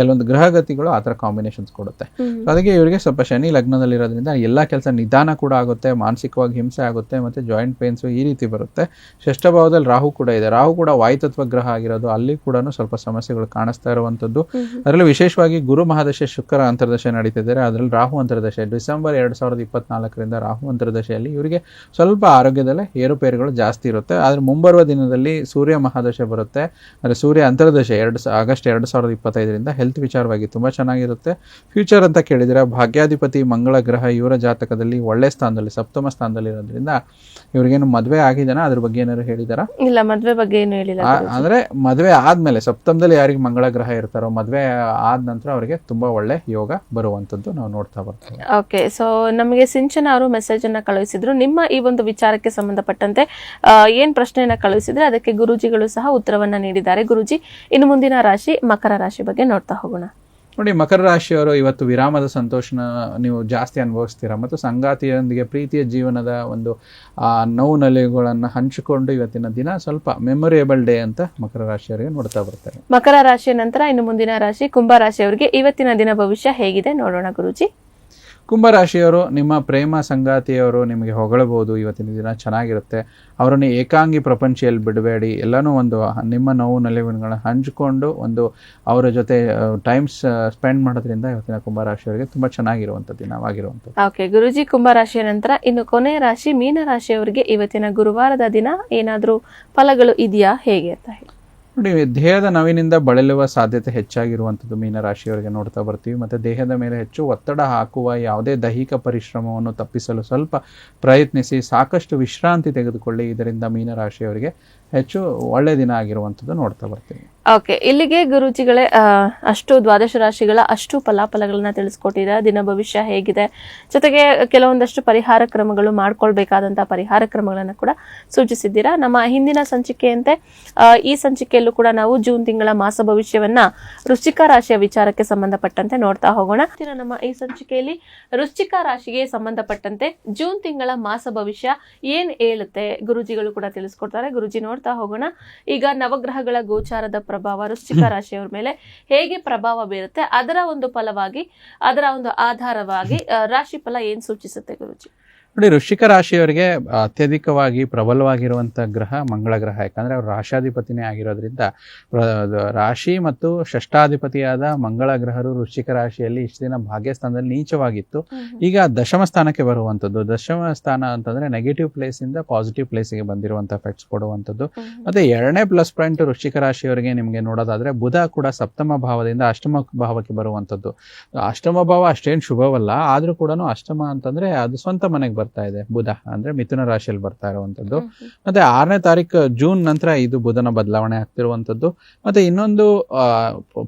ಕೆಲವೊಂದು ಗ್ರಹಗತಿಗಳು ಆ ಥರ ಕಾಂಬಿನೇಷನ್ಸ್ ಕೊಡುತ್ತೆ. ಅದಕ್ಕೆ ಇವರಿಗೆ ಸ್ವಲ್ಪ ಶನಿ ಲಗ್ನದಲ್ಲಿರೋದ್ರಿಂದ ಎಲ್ಲ ಕೆಲಸ ನಿಧಾನ ಕೂಡ ಆಗುತ್ತೆ, ಮಾನಸಿಕವಾಗಿ ಹಿಂಸೆ ಆಗುತ್ತೆ ಮತ್ತು ಜಾಯಿಂಟ್ ಪೇನ್ಸು ಈ ರೀತಿ ಬರುತ್ತೆ. ಷಷ್ಠಭಾವದಲ್ಲಿ ರಾಹು ಕೂಡ ಇದೆ. ರಾಹು ಕೂಡ ವಾಯುತತ್ವ ಗ್ರಹ ಆಗಿರೋದು, ಅಲ್ಲಿ ಕೂಡ ಸ್ವಲ್ಪ ಸಮಸ್ಯೆಗಳು ಕಾಣಿಸ್ತಾ ಇರುವಂಥದ್ದು. ಅದರಲ್ಲಿ ವಿಶೇಷವಾಗಿ ಗುರು ಮಹಾದಶೆ ಶುಕ್ರ ಅಂತರ್ದಶೆ ನಡೀತಿದ್ದಾರೆ. ಅದರಲ್ಲಿ ರಾಹು ಅಂತರ್ದಶೆ ಡಿಸೆಂಬರ್ 2024ರಿಂದ ರಾಹು ಅಂತರ್ದಶೆಯಲ್ಲಿ ಇವರಿಗೆ ಸ್ವಲ್ಪ ಆರೋಗ್ಯದಲ್ಲೇ ಏರುಪೇರುಗಳು ಜಾಸ್ತಿ ಇರುತ್ತೆ. ಆದರೆ ಮುಂಬರುವ ದಿನದಲ್ಲಿ ಸೂರ್ಯ ಮಹಾದಶೆ ಬರುತ್ತೆ, ಅಂದರೆ ಸೂರ್ಯ ಅಂತರ್ದಶೆ ಆಗಸ್ಟ್ 2025ರಿಂದ ಹೆಲ್ತ್ ವಿಚಾರವಾಗಿ ತುಂಬ ಚೆನ್ನಾಗಿರುತ್ತೆ. ಫ್ಯೂಚರ್ ಅಂತ ಕೇಳಿದರೆ ಭಾಗ್ಯಾಧಿಪತಿ ಮಂಗಳ ಗ್ರಹ ಇವರ ಜಾತಕದಲ್ಲಿ ಒಳ್ಳೆ ಸ್ಥಾನದಲ್ಲಿ, ಸಪ್ತಮ ಸ್ಥಾನದಲ್ಲಿ ಇರೋದ್ರಿಂದ ಇವ್ರಿಗೇನು ಮದುವೆ ಆಗಿದಾನ ಅದ್ರ ಬಗ್ಗೆ ಏನಾದ್ರು ಹೇಳಿದಾರ? ಇಲ್ಲ, ಮದುವೆ ಬಗ್ಗೆ ಏನು ಹೇಳಿಲ್ಲ. ಅಂದ್ರೆ ಮದುವೆ ಆದ್ಮೇಲೆ ಸಪ್ತಮದಲ್ಲಿ ಯಾರಿಗೆ ಮಂಗಳ ಗ್ರಹ ಇರ್ತಾರೋ ಮದುವೆ ಆದ ನಂತರ ಅವರಿಗೆ ತುಂಬಾ ಒಳ್ಳೆ ಯೋಗ ಬರುವಂತದ್ದು ನಾವು ನೋಡ್ತಾ ಬರ್ತೀವಿ. ಓಕೆ, ಸೊ ನಮಗೆ ಸಿಂಚನ ಅವರು ಮೆಸೇಜ್ ಅನ್ನ ಕಳುಹಿಸಿದ್ರು. ನಿಮ್ಮ ಈ ಒಂದು ವಿಚಾರಕ್ಕೆ ಸಂಬಂಧಪಟ್ಟಂತೆ ಏನ್ ಪ್ರಶ್ನೆಯನ್ನ ಕಳುಹಿಸಿದ್ರೆ ಅದಕ್ಕೆ ಗುರೂಜಿಗಳು ಸಹ ಉತ್ತರವನ್ನ ನೀಡಿದ್ದಾರೆ. ಗುರೂಜಿ, ಇನ್ನು ಮುಂದಿನ ರಾಶಿ ಮಕರ ರಾಶಿ ಬಗ್ಗೆ ನೋಡ್ತಾ ಹೋಗೋಣ. ನೋಡಿ, ಮಕರ ರಾಶಿಯವರು ಇವತ್ತು ವಿರಾಮದ ಸಂತೋಷನ ನೀವು ಜಾಸ್ತಿ ಅನುಭವಿಸ್ತೀರಾ ಮತ್ತು ಸಂಗಾತಿಯೊಂದಿಗೆ ಪ್ರೀತಿಯ ಜೀವನದ ಒಂದು ನೋವು ನಲಿವುಗಳನ್ನು ಹಂಚಿಕೊಂಡು ಇವತ್ತಿನ ದಿನ ಸ್ವಲ್ಪ ಮೆಮೊರೇಬಲ್ ಡೇ ಅಂತ ಮಕರ ರಾಶಿಯವರಿಗೆ ನೋಡ್ತಾ ಬರ್ತಾರೆ. ಮಕರ ರಾಶಿಯ ನಂತರ ಇನ್ನು ಮುಂದಿನ ರಾಶಿ ಕುಂಭ ರಾಶಿಯವರಿಗೆ ಇವತ್ತಿನ ದಿನ ಭವಿಷ್ಯ ಹೇಗಿದೆ ನೋಡೋಣ ಗುರೂಜಿ. ಕುಂಭರಾಶಿಯವರು ನಿಮ್ಮ ಪ್ರೇಮ ಸಂಗಾತಿಯವರು ನಿಮಗೆ ಹೊಗಳಬಹುದು. ಇವತ್ತಿನ ದಿನ ಚೆನ್ನಾಗಿರುತ್ತೆ. ಅವರನ್ನು ಏಕಾಂಗಿ ಪ್ರಪಂಚದಲ್ಲಿ ಬಿಡಬೇಡಿ. ಎಲ್ಲನೂ ಒಂದು ನಿಮ್ಮ ನೋವು ನಲಿವುಗಳನ್ನ ಹಂಚಿಕೊಂಡು ಒಂದು ಅವರ ಜೊತೆ ಟೈಮ್ ಸ್ಪೆಂಡ್ ಮಾಡೋದ್ರಿಂದ ಇವತ್ತಿನ ಕುಂಭರಾಶಿಯವರಿಗೆ ತುಂಬ ಚೆನ್ನಾಗಿರುವಂಥ ದಿನವಾಗಿರುವಂಥದ್ದು. ಓಕೆ ಗುರುಜಿ, ಕುಂಭರಾಶಿಯ ನಂತರ ಇನ್ನು ಕೊನೆಯ ರಾಶಿ ಮೀನ ರಾಶಿಯವರಿಗೆ ಇವತ್ತಿನ ಗುರುವಾರದ ದಿನ ಏನಾದರೂ ಫಲಗಳು ಇದೆಯಾ, ಹೇಗೆ ಅಂತ ಹೇಳಿ? ನೋಡಿ, ದೇಹದ ನೋವಿನಿಂದ ಬಳಲುವ ಸಾಧ್ಯತೆ ಹೆಚ್ಚಾಗಿರುವಂಥದ್ದು ಮೀನರಾಶಿಯವರಿಗೆ ನೋಡ್ತಾ ಬರ್ತೀವಿ. ಮತ್ತು ದೇಹದ ಮೇಲೆ ಹೆಚ್ಚು ಒತ್ತಡ ಹಾಕುವ ಯಾವುದೇ ದೈಹಿಕ ಪರಿಶ್ರಮವನ್ನು ತಪ್ಪಿಸಲು ಸ್ವಲ್ಪ ಪ್ರಯತ್ನಿಸಿ, ಸಾಕಷ್ಟು ವಿಶ್ರಾಂತಿ ತೆಗೆದುಕೊಳ್ಳಿ. ಇದರಿಂದ ಮೀನರಾಶಿಯವರಿಗೆ ಹೆಚ್ಚು ಒಳ್ಳೆ ದಿನ ಆಗಿರುವಂಥದ್ದು ನೋಡ್ತಾ ಬರ್ತೀವಿ. ಓಕೆ, ಇಲ್ಲಿಗೆ ಗುರೂಜಿಗಳೇ ಅಷ್ಟು ದ್ವಾದಶ ರಾಶಿಗಳ ಅಷ್ಟು ಫಲಾಫಲಗಳನ್ನ ತಿಳಿಸ್ಕೊಟ್ಟಿದ್ದಾರೆ. ದಿನ ಭವಿಷ್ಯ ಹೇಗಿದೆ, ಜೊತೆಗೆ ಕೆಲವೊಂದಷ್ಟು ಪರಿಹಾರ ಕ್ರಮಗಳು ಮಾಡ್ಕೊಳ್ಬೇಕಾದಂತಹ ಪರಿಹಾರ ಕ್ರಮಗಳನ್ನು ಕೂಡ ಸೂಚಿಸಿದ್ದೀರಾ. ನಮ್ಮ ಹಿಂದಿನ ಸಂಚಿಕೆಯಂತೆ ಈ ಸಂಚಿಕೆಯಲ್ಲೂ ಕೂಡ ನಾವು ಜೂನ್ ತಿಂಗಳ ಮಾಸ ಭವಿಷ್ಯವನ್ನ ವೃಶ್ಚಿಕ ರಾಶಿಯ ವಿಚಾರಕ್ಕೆ ಸಂಬಂಧಪಟ್ಟಂತೆ ನೋಡ್ತಾ ಹೋಗೋಣ. ನಮ್ಮ ಈ ಸಂಚಿಕೆಯಲ್ಲಿ ವೃಶ್ಚಿಕ ರಾಶಿಗೆ ಸಂಬಂಧಪಟ್ಟಂತೆ ಜೂನ್ ತಿಂಗಳ ಮಾಸ ಭವಿಷ್ಯ ಏನ್ ಹೇಳುತ್ತೆ ಗುರುಜಿಗಳು ಕೂಡ ತಿಳಿಸ್ಕೊಡ್ತಾರೆ. ಗುರುಜಿ ನೋಡ್ತಾ ಹೋಗೋಣ. ಈಗ ನವಗ್ರಹಗಳ ಗೋಚಾರದ ಪ್ರಭಾವ ವೃಶ್ಚಿಕ ರಾಶಿಯವರ ಮೇಲೆ ಹೇಗೆ ಪ್ರಭಾವ ಬೀರುತ್ತೆ, ಅದರ ಒಂದು ಫಲವಾಗಿ, ಅದರ ಒಂದು ಆಧಾರವಾಗಿ ರಾಶಿ ಫಲ ಏನ್ ಸೂಚಿಸುತ್ತೆ ಗುರುಜಿ? ನೋಡಿ, ವೃಶ್ಚಿಕ ರಾಶಿಯವರಿಗೆ ಅತ್ಯಧಿಕವಾಗಿ ಪ್ರಬಲವಾಗಿರುವಂಥ ಗ್ರಹ ಮಂಗಳ ಗ್ರಹ. ಯಾಕಂದರೆ ಅವರು ರಾಶಾಧಿಪತಿನೇ ಆಗಿರೋದ್ರಿಂದ ರಾಶಿ ಮತ್ತು ಷಷ್ಠಾಧಿಪತಿಯಾದ ಮಂಗಳ ಗ್ರಹರು ವೃಶ್ಚಿಕ ರಾಶಿಯಲ್ಲಿ ಇಷ್ಟು ದಿನ ಭಾಗ್ಯಸ್ಥಾನದಲ್ಲಿ ನೀಚವಾಗಿತ್ತು. ಈಗ ದಶಮ ಸ್ಥಾನಕ್ಕೆ ಬರುವಂಥದ್ದು. ದಶಮ ಸ್ಥಾನ ಅಂತಂದರೆ ನೆಗೆಟಿವ್ ಪ್ಲೇಸಿಂದ ಪಾಸಿಟಿವ್ ಪ್ಲೇಸಿಗೆ ಬಂದಿರುವಂಥ ಎಫೆಕ್ಟ್ಸ್ ಕೊಡುವಂಥದ್ದು. ಮತ್ತು ಎರಡನೇ ಪ್ಲಸ್ ಪಾಯಿಂಟ್ ವೃಶ್ಚಿಕ ರಾಶಿಯವರಿಗೆ ನಿಮಗೆ ನೋಡೋದಾದರೆ ಬುಧ ಕೂಡ ಸಪ್ತಮ ಭಾವದಿಂದ ಅಷ್ಟಮ ಭಾವಕ್ಕೆ ಬರುವಂಥದ್ದು. ಅಷ್ಟಮ ಭಾವ ಅಷ್ಟೇನು ಶುಭವಲ್ಲ, ಆದರೂ ಕೂಡ ಅಷ್ಟಮ ಅಂತಂದರೆ ಅದು ಸ್ವಂತ ಮನೆಗೆ ಬರ್ತಾ ಇದೆ. ಬುಧ ಅಂದ್ರೆ ಮಿಥುನ ರಾಶಿಯಲ್ಲಿ ಬರ್ತಾ ಇರುವಂತದ್ದು. ಮತ್ತೆ 6ನೇ ತಾರೀಕು ಜೂನ್ ನಂತರ ಇದು ಬುಧನ ಬದಲಾವಣೆ ಆಗ್ತಿರುವಂತದ್ದು. ಮತ್ತೆ ಇನ್ನೊಂದು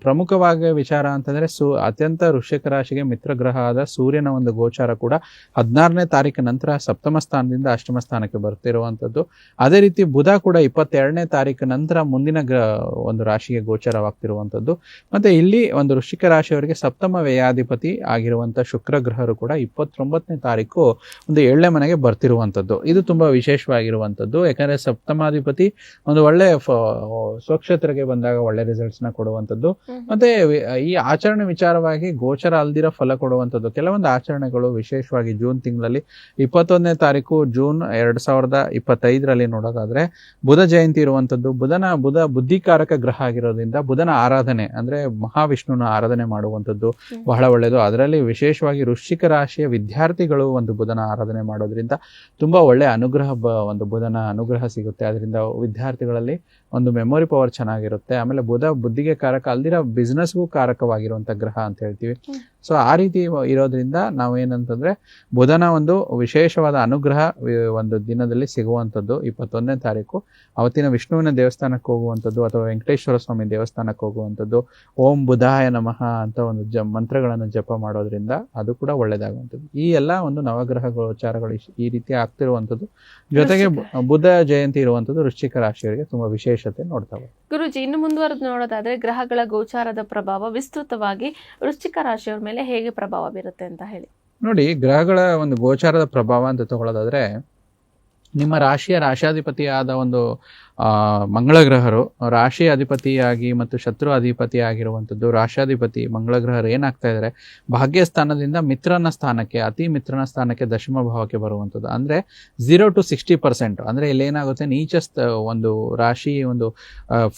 ಪ್ರಮುಖವಾಗಿ ವಿಚಾರ ಅಂತಂದ್ರೆ ಅತ್ಯಂತ ವೃಶ್ಚಿಕ ರಾಶಿಗೆ ಮಿತ್ರ ಗ್ರಹ ಆದ ಸೂರ್ಯನ ಒಂದು ಗೋಚಾರ ಕೂಡ 16ನೇ ತಾರೀಕು ನಂತರ ಸಪ್ತಮ ಸ್ಥಾನದಿಂದ ಅಷ್ಟಮ ಸ್ಥಾನಕ್ಕೆ ಬರ್ತಿರುವಂತದ್ದು. ಅದೇ ರೀತಿ ಬುಧ ಕೂಡ 22ನೇ ತಾರೀಕು ನಂತರ ಮುಂದಿನ ಒಂದು ರಾಶಿಗೆ ಗೋಚಾರವಾಗ್ತಿರುವಂತದ್ದು. ಮತ್ತೆ ಇಲ್ಲಿ ಒಂದು ವೃಶ್ಚಿಕ ರಾಶಿಯವರಿಗೆ ಸಪ್ತಮ ವ್ಯಯಾಧಿಪತಿ ಆಗಿರುವಂತ ಶುಕ್ರ ಗ್ರಹರು ಕೂಡ 29ನೇ ತಾರೀಕು ಒಂದು 7ನೇ ಮನೆಗೆ ಬರ್ತಿರುವಂಥದ್ದು. ಇದು ತುಂಬಾ ವಿಶೇಷವಾಗಿರುವಂಥದ್ದು. ಯಾಕಂದ್ರೆ ಸಪ್ತಮಾಧಿಪತಿ ಒಂದು ಒಳ್ಳೆ ಸ್ವಕ್ಷೇತ್ರಕ್ಕೆ ಬಂದಾಗ ಒಳ್ಳೆ ರಿಸಲ್ಟ್ಸ್ ನ ಕೊಡುವಂಥದ್ದು. ಮತ್ತೆ ಈ ಆಚರಣೆ ವಿಚಾರವಾಗಿ ಗೋಚರ ಅಲ್ದಿರೋ ಫಲ ಕೊಡುವಂಥದ್ದು. ಕೆಲವೊಂದು ಆಚರಣೆಗಳು ವಿಶೇಷವಾಗಿ ಜೂನ್ ತಿಂಗಳಲ್ಲಿ 21ನೇ ತಾರೀಕು ಜೂನ್ 2025ರಲ್ಲಿ ನೋಡೋದಾದ್ರೆ ಬುಧ ಜಯಂತಿ ಇರುವಂಥದ್ದು. ಬುಧ ಬುದ್ಧಿಕಾರಕ ಗ್ರಹ ಆಗಿರೋದ್ರಿಂದ ಬುಧನ ಆರಾಧನೆ ಅಂದ್ರೆ ಮಹಾವಿಷ್ಣುನ ಆರಾಧನೆ ಮಾಡುವಂಥದ್ದು ಬಹಳ ಒಳ್ಳೆಯದು. ಅದರಲ್ಲಿ ವಿಶೇಷವಾಗಿ ವೃಶ್ಚಿಕ ರಾಶಿಯ ವಿದ್ಯಾರ್ಥಿಗಳು ಒಂದು ಬುಧನ ಆರಾಧನೆ ಮಾಡೋದ್ರಿಂದ ತುಂಬಾ ಒಳ್ಳೆ ಅನುಗ್ರಹ, ಒಂದು ಬುಧನ ಅನುಗ್ರಹ ಸಿಗುತ್ತೆ. ಅದರಿಂದ ವಿದ್ಯಾರ್ಥಿಗಳಲ್ಲಿ ಒಂದು ಮೆಮೊರಿ ಪವರ್ ಚೆನ್ನಾಗಿರುತ್ತೆ. ಆಮೇಲೆ ಬುಧ ಬುದ್ಧಿಗೆ ಕಾರಕ ಅಲ್ದಿರ ಬಿಸ್ನೆಸ್ಗೂ ಕಾರಕವಾಗಿರುವಂತ ಗ್ರಹ ಅಂತ ಹೇಳ್ತೀವಿ. ಸೊ ಆ ರೀತಿ ಇರೋದ್ರಿಂದ ನಾವೇನಂತಂದ್ರೆ ಬುಧನ ಒಂದು ವಿಶೇಷವಾದ ಅನುಗ್ರಹ ಒಂದು ದಿನದಲ್ಲಿ ಸಿಗುವಂಥದ್ದು 21ನೇ ತಾರೀಕು. ಅವತ್ತಿನ ವಿಷ್ಣುವಿನ ದೇವಸ್ಥಾನಕ್ಕೆ ಹೋಗುವಂಥದ್ದು ಅಥವಾ ವೆಂಕಟೇಶ್ವರ ಸ್ವಾಮಿ ದೇವಸ್ಥಾನಕ್ಕೆ ಹೋಗುವಂಥದ್ದು, ಓಂ ಬುಧಾಯ ನಮಃ ಅಂತ ಒಂದು ಮಂತ್ರಗಳನ್ನು ಜಪ ಮಾಡೋದ್ರಿಂದ ಅದು ಕೂಡ ಒಳ್ಳೇದಾಗುವಂಥದ್ದು. ಈ ಎಲ್ಲ ಒಂದು ನವಗ್ರಹ ಗೋಚಾರಗಳು ಈ ರೀತಿ ಆಗ್ತಿರುವಂಥದ್ದು. ಜೊತೆಗೆ ಬುಧ ಜಯಂತಿ ಇರುವಂಥದ್ದು ವೃಶ್ಚಿಕ ರಾಶಿಯವರಿಗೆ ತುಂಬಾ ವಿಶೇಷತೆ ನೋಡ್ತಾವೆ. ಗುರುಜಿ, ಇನ್ನು ಮುಂದುವರೆದು ನೋಡೋದಾದ್ರೆ ಗ್ರಹಗಳ ಗೋಚಾರದ ಪ್ರಭಾವ ವಿಸ್ತೃತವಾಗಿ ವೃಶ್ಚಿಕ ರಾಶಿಯವರ ಮೇಲೆ ಹೇಗೆ ಪ್ರಭಾವ ಬೀರುತ್ತೆ ಅಂತ ಹೇಳಿ. ನೋಡಿ, ಗ್ರಹಗಳ ಒಂದು ಗೋಚಾರದ ಪ್ರಭಾವ ಅಂತ ತಗೊಳ್ಳೋದಾದ್ರೆ, ನಿಮ್ಮ ರಾಶಿಯ ರಾಶಾಧಿಪತಿಯಾದ ಒಂದು ಮಂಗಳ ಗ್ರಹರು ರಾಶಿ ಅಧಿಪತಿಯಾಗಿ ಮತ್ತು ಶತ್ರು ಅಧಿಪತಿ ಆಗಿರುವಂಥದ್ದು ರಾಶಾಧಿಪತಿ ಮಂಗಳ ಗ್ರಹರು ಏನಾಗ್ತಾ ಇದ್ದಾರೆ, ಭಾಗ್ಯಸ್ಥಾನದಿಂದ ಮಿತ್ರನ ಸ್ಥಾನಕ್ಕೆ, ಅತಿ ಮಿತ್ರನ ಸ್ಥಾನಕ್ಕೆ ದಶಮ ಭಾವಕ್ಕೆ ಬರುವಂಥದ್ದು. ಅಂದರೆ 0 to 60%. ಅಂದರೆ ಇಲ್ಲೇನಾಗುತ್ತೆ, ಒಂದು ರಾಶಿ ಒಂದು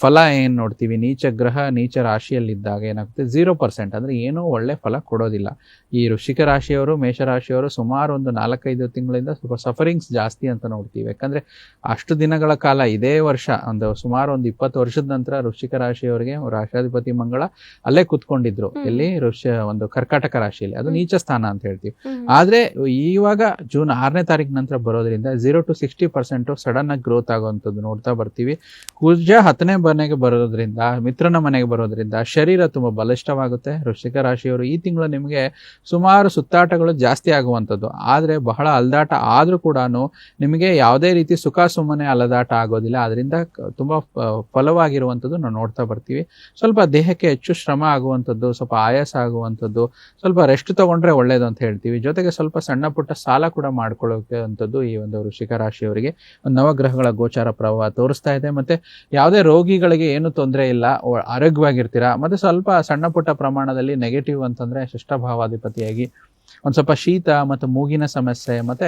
ಫಲ ಏನು ನೋಡ್ತೀವಿ, ನೀಚ ಗ್ರಹ ನೀಚ ರಾಶಿಯಲ್ಲಿದ್ದಾಗ ಏನಾಗುತ್ತೆ 0%. ಅಂದರೆ ಏನೂ ಒಳ್ಳೆ ಫಲ ಕೊಡೋದಿಲ್ಲ. ಈ ವೃಶ್ಚಿಕ ರಾಶಿಯವರು ಮೇಷರಾಶಿಯವರು ಸುಮಾರು ಒಂದು 4-5 ತಿಂಗಳಿಂದ ಸ್ವಲ್ಪ ಸಫರಿಂಗ್ಸ್ ಜಾಸ್ತಿ ಅಂತ ನೋಡ್ತೀವಿ. ಯಾಕಂದರೆ ಅಷ್ಟು ದಿನಗಳ ಕಾಲ ಇದೇ ವರ್ಷ ಸುಮಾರು ಒಂದು 20 ವರ್ಷದ ನಂತರ ವೃಶ್ಚಿಕ ರಾಶಿಯವರಿಗೆ ರಾಶಾಧಿಪತಿ ಮಂಗಳ ಅಲ್ಲೇ ಕುತ್ಕೊಂಡಿದ್ರು. ಎಲ್ಲಿ ಒಂದು ಕರ್ಕಾಟಕ ರಾಶಿಯಲ್ಲಿ, ಅದು ನೀಚ ಸ್ಥಾನ ಅಂತ ಹೇಳ್ತೀವಿ. ಆದ್ರೆ ಇವಾಗ ಜೂನ್ 6ನೇ ತಾರೀಕು ನಂತರ ಬರೋದ್ರಿಂದ 0 to 60% ಸಡನ್ ಆಗಿ ಗ್ರೋತ್ ಆಗುವಂಥದ್ದು ನೋಡ್ತಾ ಬರ್ತೀವಿ. ಕುಜ 10ನೇ ಮನೆಗೆ ಬರೋದ್ರಿಂದ, ಮಿತ್ರನ ಮನೆಗೆ ಬರೋದ್ರಿಂದ ಶರೀರ ತುಂಬಾ ಬಲಿಷ್ಠವಾಗುತ್ತೆ. ವೃಶ್ಚಿಕ ರಾಶಿಯವರು ಈ ತಿಂಗಳು ನಿಮಗೆ ಸುಮಾರು ಸುತ್ತಾಟಗಳು ಜಾಸ್ತಿ ಆಗುವಂಥದ್ದು. ಆದ್ರೆ ಬಹಳ ಅಲ್ದಾಟ ಆದ್ರೂ ಕೂಡ ನಿಮಗೆ ಯಾವುದೇ ರೀತಿ ಸುಖ ಸುಮ್ಮನೆ ಅಲದಾಟ ಆಗೋದಿಲ್ಲ. ಅದರಿಂದ ತುಂಬಾ ಫಲವಾಗಿರುವಂಥದ್ದು ನಾವು ನೋಡ್ತಾ ಬರ್ತೀವಿ. ಸ್ವಲ್ಪ ದೇಹಕ್ಕೆ ಹೆಚ್ಚು ಶ್ರಮ ಆಗುವಂಥದ್ದು, ಸ್ವಲ್ಪ ಆಯಾಸ ಆಗುವಂಥದ್ದು, ಸ್ವಲ್ಪ ರೆಸ್ಟ್ ತಗೊಂಡ್ರೆ ಒಳ್ಳೇದು ಅಂತ ಹೇಳ್ತೀವಿ. ಜೊತೆಗೆ ಸ್ವಲ್ಪ ಸಣ್ಣ ಪುಟ್ಟ ಸಾಲ ಕೂಡ ಮಾಡ್ಕೊಳ್ಳೋಂಥದ್ದು ಈ ಒಂದು ವೃಶ್ಚಿಕ ರಾಶಿಯವರಿಗೆ ಒಂದು ನವಗ್ರಹಗಳ ಗೋಚಾರ ಪ್ರಭಾವ ತೋರಿಸ್ತಾ ಇದೆ. ಮತ್ತೆ ಯಾವುದೇ ರೋಗಿಗಳಿಗೆ ಏನು ತೊಂದರೆ ಇಲ್ಲ, ಆರೋಗ್ಯವಾಗಿರ್ತೀರಾ. ಮತ್ತೆ ಸ್ವಲ್ಪ ಸಣ್ಣ ಪುಟ್ಟ ಪ್ರಮಾಣದಲ್ಲಿ ನೆಗೆಟಿವ್ ಅಂತಂದ್ರೆ ಷಷ್ಠಭಾವಾಧಿಪತಿಯಾಗಿ ಒಂದು ಸ್ವಲ್ಪ ಶೀತ ಮತ್ತು ಮೂಗಿನ ಸಮಸ್ಯೆ ಮತ್ತೆ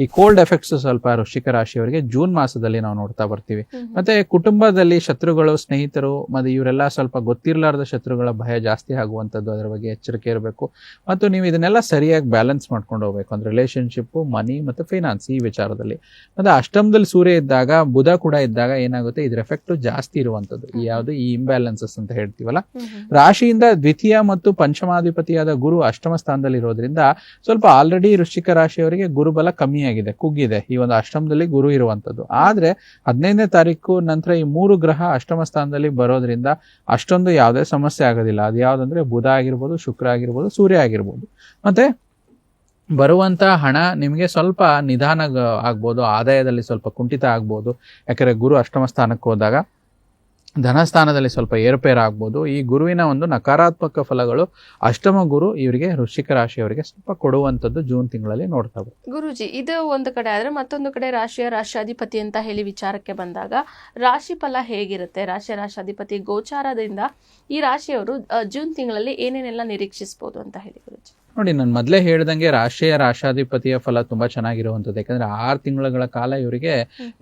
ಈ ಕೋಲ್ಡ್ ಎಫೆಕ್ಟ್ಸ್ ಸ್ವಲ್ಪ ವೃಶ್ಚಿಕ ರಾಶಿಯವರಿಗೆ ಜೂನ್ ಮಾಸದಲ್ಲಿ ನಾವು ನೋಡ್ತಾ ಬರ್ತೀವಿ. ಮತ್ತೆ ಕುಟುಂಬದಲ್ಲಿ ಶತ್ರುಗಳು, ಸ್ನೇಹಿತರು ಮತ್ತೆ ಇವರೆಲ್ಲ ಸ್ವಲ್ಪ ಗೊತ್ತಿರಲಾರದ ಶತ್ರುಗಳ ಭಯ ಜಾಸ್ತಿ ಆಗುವಂಥದ್ದು, ಅದರ ಬಗ್ಗೆ ಎಚ್ಚರಿಕೆ ಇರಬೇಕು. ಮತ್ತು ನೀವು ಇದನ್ನೆಲ್ಲ ಸರಿಯಾಗಿ ಬ್ಯಾಲೆನ್ಸ್ ಮಾಡ್ಕೊಂಡು ಹೋಗ್ಬೇಕು. ಅಂದ್ರೆ ರಿಲೇಶನ್ಶಿಪ್, ಮನಿ ಮತ್ತು ಫೈನಾನ್ಸ್ ಈ ವಿಚಾರದಲ್ಲಿ. ಮತ್ತೆ ಅಷ್ಟಮದಲ್ಲಿ ಸೂರ್ಯ ಇದ್ದಾಗ, ಬುಧ ಕೂಡ ಇದ್ದಾಗ ಏನಾಗುತ್ತೆ, ಇದ್ರ ಎಫೆಕ್ಟ್ ಜಾಸ್ತಿ ಇರುವಂಥದ್ದು. ಈ ಇಂಬ್ಯಾಲೆನ್ಸಸ್ ಅಂತ ಹೇಳ್ತೀವಲ್ಲ. ರಾಶಿಯಿಂದ ದ್ವಿತೀಯ ಮತ್ತು ಪಂಚಮಾಧಿಪತಿಯಾದ ಗುರು ಅಷ್ಟಮ ಸ್ಥಾನದಲ್ಲಿ ಇರೋದ್ರಿಂದ ಸ್ವಲ್ಪ ಆಲ್ರೆಡಿ ವೃಶ್ಚಿಕ ರಾಶಿಯವರಿಗೆ ಗುರುಬಲ ಕಮ್ಮಿಯಾಗಿದೆ, ಕುಗ್ಗಿದೆ ಈ ಒಂದು ಅಷ್ಟಮದಲ್ಲಿ ಗುರು ಇರುವಂತದ್ದು. ಆದ್ರೆ 15ನೇ ತಾರೀಕು ನಂತರ ಈ 3 ಗ್ರಹ ಅಷ್ಟಮ ಸ್ಥಾನದಲ್ಲಿ ಬರೋದ್ರಿಂದ ಅಷ್ಟೊಂದು ಯಾವುದೇ ಸಮಸ್ಯೆ ಆಗೋದಿಲ್ಲ. ಅದು ಯಾವ್ದಂದ್ರೆ ಬುಧ ಆಗಿರ್ಬೋದು, ಶುಕ್ರ ಆಗಿರ್ಬೋದು, ಸೂರ್ಯ ಆಗಿರ್ಬೋದು. ಮತ್ತೆ ಬರುವಂತ ಹಣ ನಿಮಗೆ ಸ್ವಲ್ಪ ನಿಧಾನ ಆಗ್ಬೋದು, ಆದಾಯದಲ್ಲಿ ಸ್ವಲ್ಪ ಕುಂಠಿತ ಆಗ್ಬೋದು. ಯಾಕಂದ್ರೆ ಗುರು ಅಷ್ಟಮ ಸ್ಥಾನಕ್ಕೆ ಹೋದಾಗ ಧನಸ್ಥಾನದಲ್ಲಿ ಸ್ವಲ್ಪ ಏರುಪೇರು ಆಗ್ಬೋದು. ಈ ಗುರುವಿನ ಒಂದು ನಕಾರಾತ್ಮಕ ಫಲಗಳು ಅಷ್ಟಮ ಗುರು ಇವರಿಗೆ ವೃಶ್ಚಿಕ ರಾಶಿಯವರಿಗೆ ಸ್ವಲ್ಪ ಕೊಡುವಂಥದ್ದು ಜೂನ್ ತಿಂಗಳಲ್ಲಿ ನೋಡ್ತಾವೆ. ಗುರುಜಿ, ಇದು ಒಂದು ಕಡೆ ಆದ್ರೆ ಮತ್ತೊಂದು ಕಡೆ ರಾಶಿಯಾಧಿಪತಿ ಅಂತ ಹೇಳಿ ವಿಚಾರಕ್ಕೆ ಬಂದಾಗ ರಾಶಿ ಫಲ ಹೇಗಿರುತ್ತೆ? ರಾಶಿಯಾಧಿಪತಿ ಗೋಚಾರದಿಂದ ಈ ರಾಶಿಯವರು ಜೂನ್ ತಿಂಗಳಲ್ಲಿ ಏನೇನೆಲ್ಲ ನಿರೀಕ್ಷಿಸಬಹುದು ಅಂತ ಹೇಳಿ ಗುರುಜಿ. ನೋಡಿ, ನಾನು ಮೊದಲೇ ಹೇಳ್ದಂಗೆ ರಾಶಾಧಿಪತಿಯ ಫಲ ತುಂಬಾ ಚೆನ್ನಾಗಿರುವಂಥದ್ದು. ಯಾಕಂದ್ರೆ 6 ತಿಂಗಳ ಕಾಲ ಇವರಿಗೆ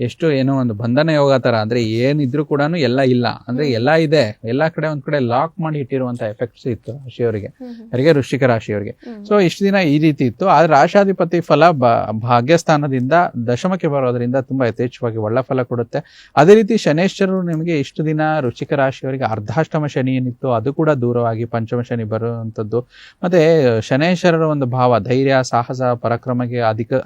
ಎಷ್ಟು ಏನೋ ಒಂದು ಬಂಧನ ಯೋಗ ತರ, ಅಂದ್ರೆ ಏನಿದ್ರು ಕೂಡ ಎಲ್ಲ ಇಲ್ಲ, ಅಂದ್ರೆ ಎಲ್ಲ ಇದೆ, ಎಲ್ಲಾ ಕಡೆ ಒಂದ್ ಕಡೆ ಲಾಕ್ ಮಾಡಿ ಇಟ್ಟಿರುವಂತ ಎಫೆಕ್ಟ್ಸ್ ಇತ್ತು ರಾಶಿಯವರಿಗೆ, ಅವರಿಗೆ ವೃಶ್ಚಿಕ ರಾಶಿಯವರಿಗೆ. ಸೊ ಇಷ್ಟು ದಿನ ಈ ರೀತಿ ಇತ್ತು. ಆದ್ರೆ ರಾಶಾಧಿಪತಿ ಫಲ ಭಾಗ್ಯಸ್ಥಾನದಿಂದ ದಶಮಕ್ಕೆ ಬರೋದ್ರಿಂದ ತುಂಬಾ ಯಥೇಚ್ಛವಾಗಿ ಒಳ್ಳೆ ಫಲ ಕೊಡುತ್ತೆ. ಅದೇ ರೀತಿ ಶನೇಶ್ವರರು ನಿಮಗೆ ಇಷ್ಟು ದಿನ ವೃಶ್ಚಿಕ ರಾಶಿಯವರಿಗೆ ಅರ್ಧಾಷ್ಟಮ ಶನಿ ಏನಿತ್ತು ಅದು ಕೂಡ ದೂರವಾಗಿ ಪಂಚಮ ಶನಿ ಬರುವಂತದ್ದು. ಮತ್ತೆ ಶನೇಶ್ವರರ ಒಂದು ಭಾವ ಧೈರ್ಯ, ಸಾಹಸ, ಪರಾಕ್ರಮಕ್ಕೆ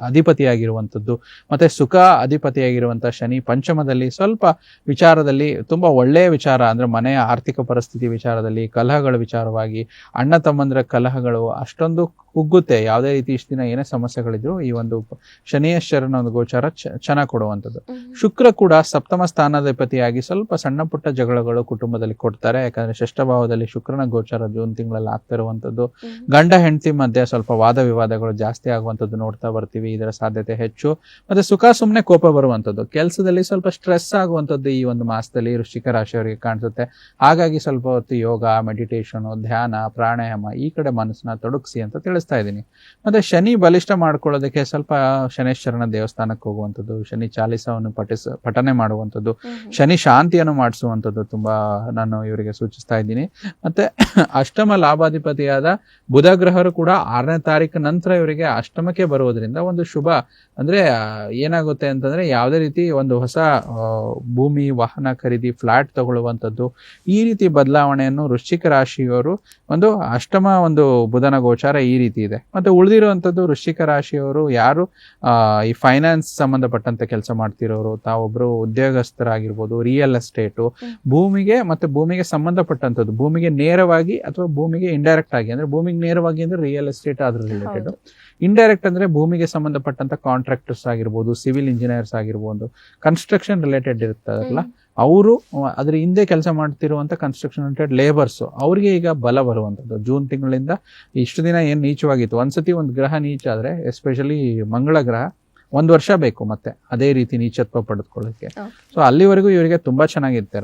ಅಧಿಪತಿಯಾಗಿರುವಂಥದ್ದು. ಮತ್ತೆ ಸುಖ ಅಧಿಪತಿಯಾಗಿರುವಂತಹ ಶನಿ ಪಂಚಮದಲ್ಲಿ ಸ್ವಲ್ಪ ವಿಚಾರದಲ್ಲಿ ತುಂಬಾ ಒಳ್ಳೆಯ ವಿಚಾರ, ಅಂದ್ರೆ ಮನೆಯ ಆರ್ಥಿಕ ಪರಿಸ್ಥಿತಿ ವಿಚಾರದಲ್ಲಿ, ಕಲಹಗಳ ವಿಚಾರವಾಗಿ, ಅಣ್ಣ ತಮ್ಮಂದ್ರ ಕಲಹಗಳು ಅಷ್ಟೊಂದು ಕುಗ್ಗುತ್ತೆ. ಯಾವುದೇ ರೀತಿ ಇಷ್ಟು ದಿನ ಏನೇ ಸಮಸ್ಯೆಗಳಿದ್ರು ಈ ಒಂದು ಶನೇಶ್ವರನ ಒಂದು ಗೋಚಾರ ಚೆನ್ನಾಗಿ ಕೊಡುವಂಥದ್ದು. ಶುಕ್ರ ಕೂಡ ಸಪ್ತಮ ಸ್ಥಾನಾಧಿಪತಿಯಾಗಿ ಸ್ವಲ್ಪ ಸಣ್ಣ ಪುಟ್ಟ ಜಗಳಗಳು ಕುಟುಂಬದಲ್ಲಿ ಕೊಡ್ತಾರೆ. ಯಾಕಂದ್ರೆ ಷಷ್ಠಭಾವದಲ್ಲಿ ಶುಕ್ರನ ಗೋಚಾರ ಜೂನ್ ತಿಂಗಳಲ್ಲಿ ಆಗ್ತಾ ಇರುವಂಥದ್ದು. ಗಂಡ ಹೆಂಡತಿ ಮಧ್ಯೆ ಸ್ವಲ್ಪ ವಾದ ವಿವಾದಗಳು ಜಾಸ್ತಿ ಆಗುವಂಥದ್ದು ನೋಡ್ತಾ ಬರ್ತೀವಿ, ಇದರ ಸಾಧ್ಯತೆ ಹೆಚ್ಚು. ಮತ್ತೆ ಸುಖ ಸುಮ್ಮನೆ ಕೋಪ ಬರುವಂಥದ್ದು, ಕೆಲಸದಲ್ಲಿ ಸ್ವಲ್ಪ ಸ್ಟ್ರೆಸ್ ಆಗುವಂಥದ್ದು ಈ ಒಂದು ಮಾಸದಲ್ಲಿ ವೃಶ್ಚಿಕ ರಾಶಿಯವರಿಗೆ ಕಾಣಿಸುತ್ತೆ. ಹಾಗಾಗಿ ಸ್ವಲ್ಪ ಹೊತ್ತು ಯೋಗ, ಮೆಡಿಟೇಷನ್, ಧ್ಯಾನ, ಪ್ರಾಣಾಯಾಮ ಈ ಕಡೆ ಮನಸ್ಸನ್ನ ತೊಡಗಿಸಿ ಅಂತ ತಿಳಿಸ್ತಾರೆ. ಸೂಚಿಸ್ತಾ ಇದ್ದೀನಿ. ಮತ್ತೆ ಶನಿ ಬಲಿಷ್ಠ ಮಾಡ್ಕೊಳ್ಳೋದಕ್ಕೆ ಸ್ವಲ್ಪ ಶನೇಶ್ವರನ ದೇವಸ್ಥಾನಕ್ಕೆ ಹೋಗುವಂಥದ್ದು, ಶನಿ ಚಾಲಿಸವನ್ನು ಪಠನೆ ಮಾಡುವಂಥದ್ದು, ಶನಿ ಶಾಂತಿಯನ್ನು ಮಾಡಿಸುವಂಥದ್ದು ತುಂಬಾ ನಾನು ಇವರಿಗೆ ಸೂಚಿಸ್ತಾ ಇದ್ದೀನಿ. ಮತ್ತೆ ಅಷ್ಟಮ ಲಾಭಾಧಿಪತಿಯಾದ ಬುಧ ಗ್ರಹರು ಕೂಡ 6ನೇ ತಾರೀಕು ನಂತರ ಇವರಿಗೆ ಅಷ್ಟಮಕ್ಕೆ ಬರುವುದರಿಂದ ಒಂದು ಶುಭ, ಅಂದ್ರೆ ಏನಾಗುತ್ತೆ ಅಂತಂದ್ರೆ ಯಾವುದೇ ರೀತಿ ಒಂದು ಹೊಸ ಭೂಮಿ, ವಾಹನ ಖರೀದಿ, ಫ್ಲಾಟ್ ತಗೊಳ್ಳುವಂಥದ್ದು, ಈ ರೀತಿ ಬದಲಾವಣೆಯನ್ನು ವೃಶ್ಚಿಕ ರಾಶಿಯವರು ಒಂದು ಅಷ್ಟಮ ಒಂದು ಬುಧನ ಗೋಚಾರ ಈ ರೀತಿ ಇದೆ. ಮತ್ತೆ ಉಳಿದಿರುವಂಥದ್ದು ವೃಶ್ಚಿಕ ರಾಶಿಯವರು ಯಾರು ಈ ಫೈನಾನ್ಸ್ ಸಂಬಂಧಪಟ್ಟಂತೆ ಕೆಲಸ ಮಾಡ್ತಿರೋರು, ತಾವೊಬ್ರು ಉದ್ಯೋಗಸ್ಥರಾಗಿರ್ಬೋದು, ರಿಯಲ್ ಎಸ್ಟೇಟು, ಭೂಮಿಗೆ ಸಂಬಂಧಪಟ್ಟಂಥದ್ದು, ಭೂಮಿಗೆ ನೇರವಾಗಿ ಅಥವಾ ಭೂಮಿಗೆ ಇಂಡೈರೆಕ್ಟ್ ಆಗಿ, ಅಂದ್ರೆ ಭೂಮಿಗೆ ನೇರವಾಗಿ ಅಂದ್ರೆ ರಿಯಲ್ ಎಸ್ಟೇಟ್ ಅದ್ರ ರಿಲೇಟೆಡ್, ಇಂಡೈರೆಕ್ಟ್ ಅಂದ್ರೆ ಭೂಮಿಗೆ ಸಂಬಂಧಪಟ್ಟಂತ ಕಾಂಟ್ರಾಕ್ಟರ್ಸ್ ಆಗಿರ್ಬೋದು, ಸಿವಿಲ್ ಇಂಜಿನಿಯರ್ಸ್ ಆಗಿರ್ಬೋದು, ಕನ್ಸ್ಟ್ರಕ್ಷನ್ ರಿಲೇಟೆಡ್ ಇರ್ತಾರಲ್ಲ ಅವರು, ಅದ್ರ ಹಿಂದೆ ಕೆಲಸ ಮಾಡ್ತಿರುವಂತ ಕನ್ಸ್ಟ್ರಕ್ಷನ್ ರಿಲೇಟೆಡ್ ಲೇಬರ್ಸ್, ಅವ್ರಿಗೆ ಈಗ ಬಲ ಬರುವಂಥದ್ದು ಜೂನ್ ತಿಂಗಳಿಂದ. ಇಷ್ಟು ದಿನ ಏನ್ ನೀಚವಾಗಿತ್ತು, ಒಂದ್ಸತಿ ಒಂದು ಗ್ರಹ ನೀಚ ಆದ್ರೆ, ಎಸ್ಪೆಷಲಿ ಮಂಗಳ ಗ್ರಹ 1 ವರ್ಷ ಬೇಕು ಮತ್ತೆ ಅದೇ ರೀತಿ ನೀಚತ್ವ ಪಡೆದುಕೊಳ್ಳಕ್ಕೆ. ಸೊ ಅಲ್ಲಿವರೆಗೂ ಇವರಿಗೆ ತುಂಬಾ ಚೆನ್ನಾಗಿರುತ್ತೆ.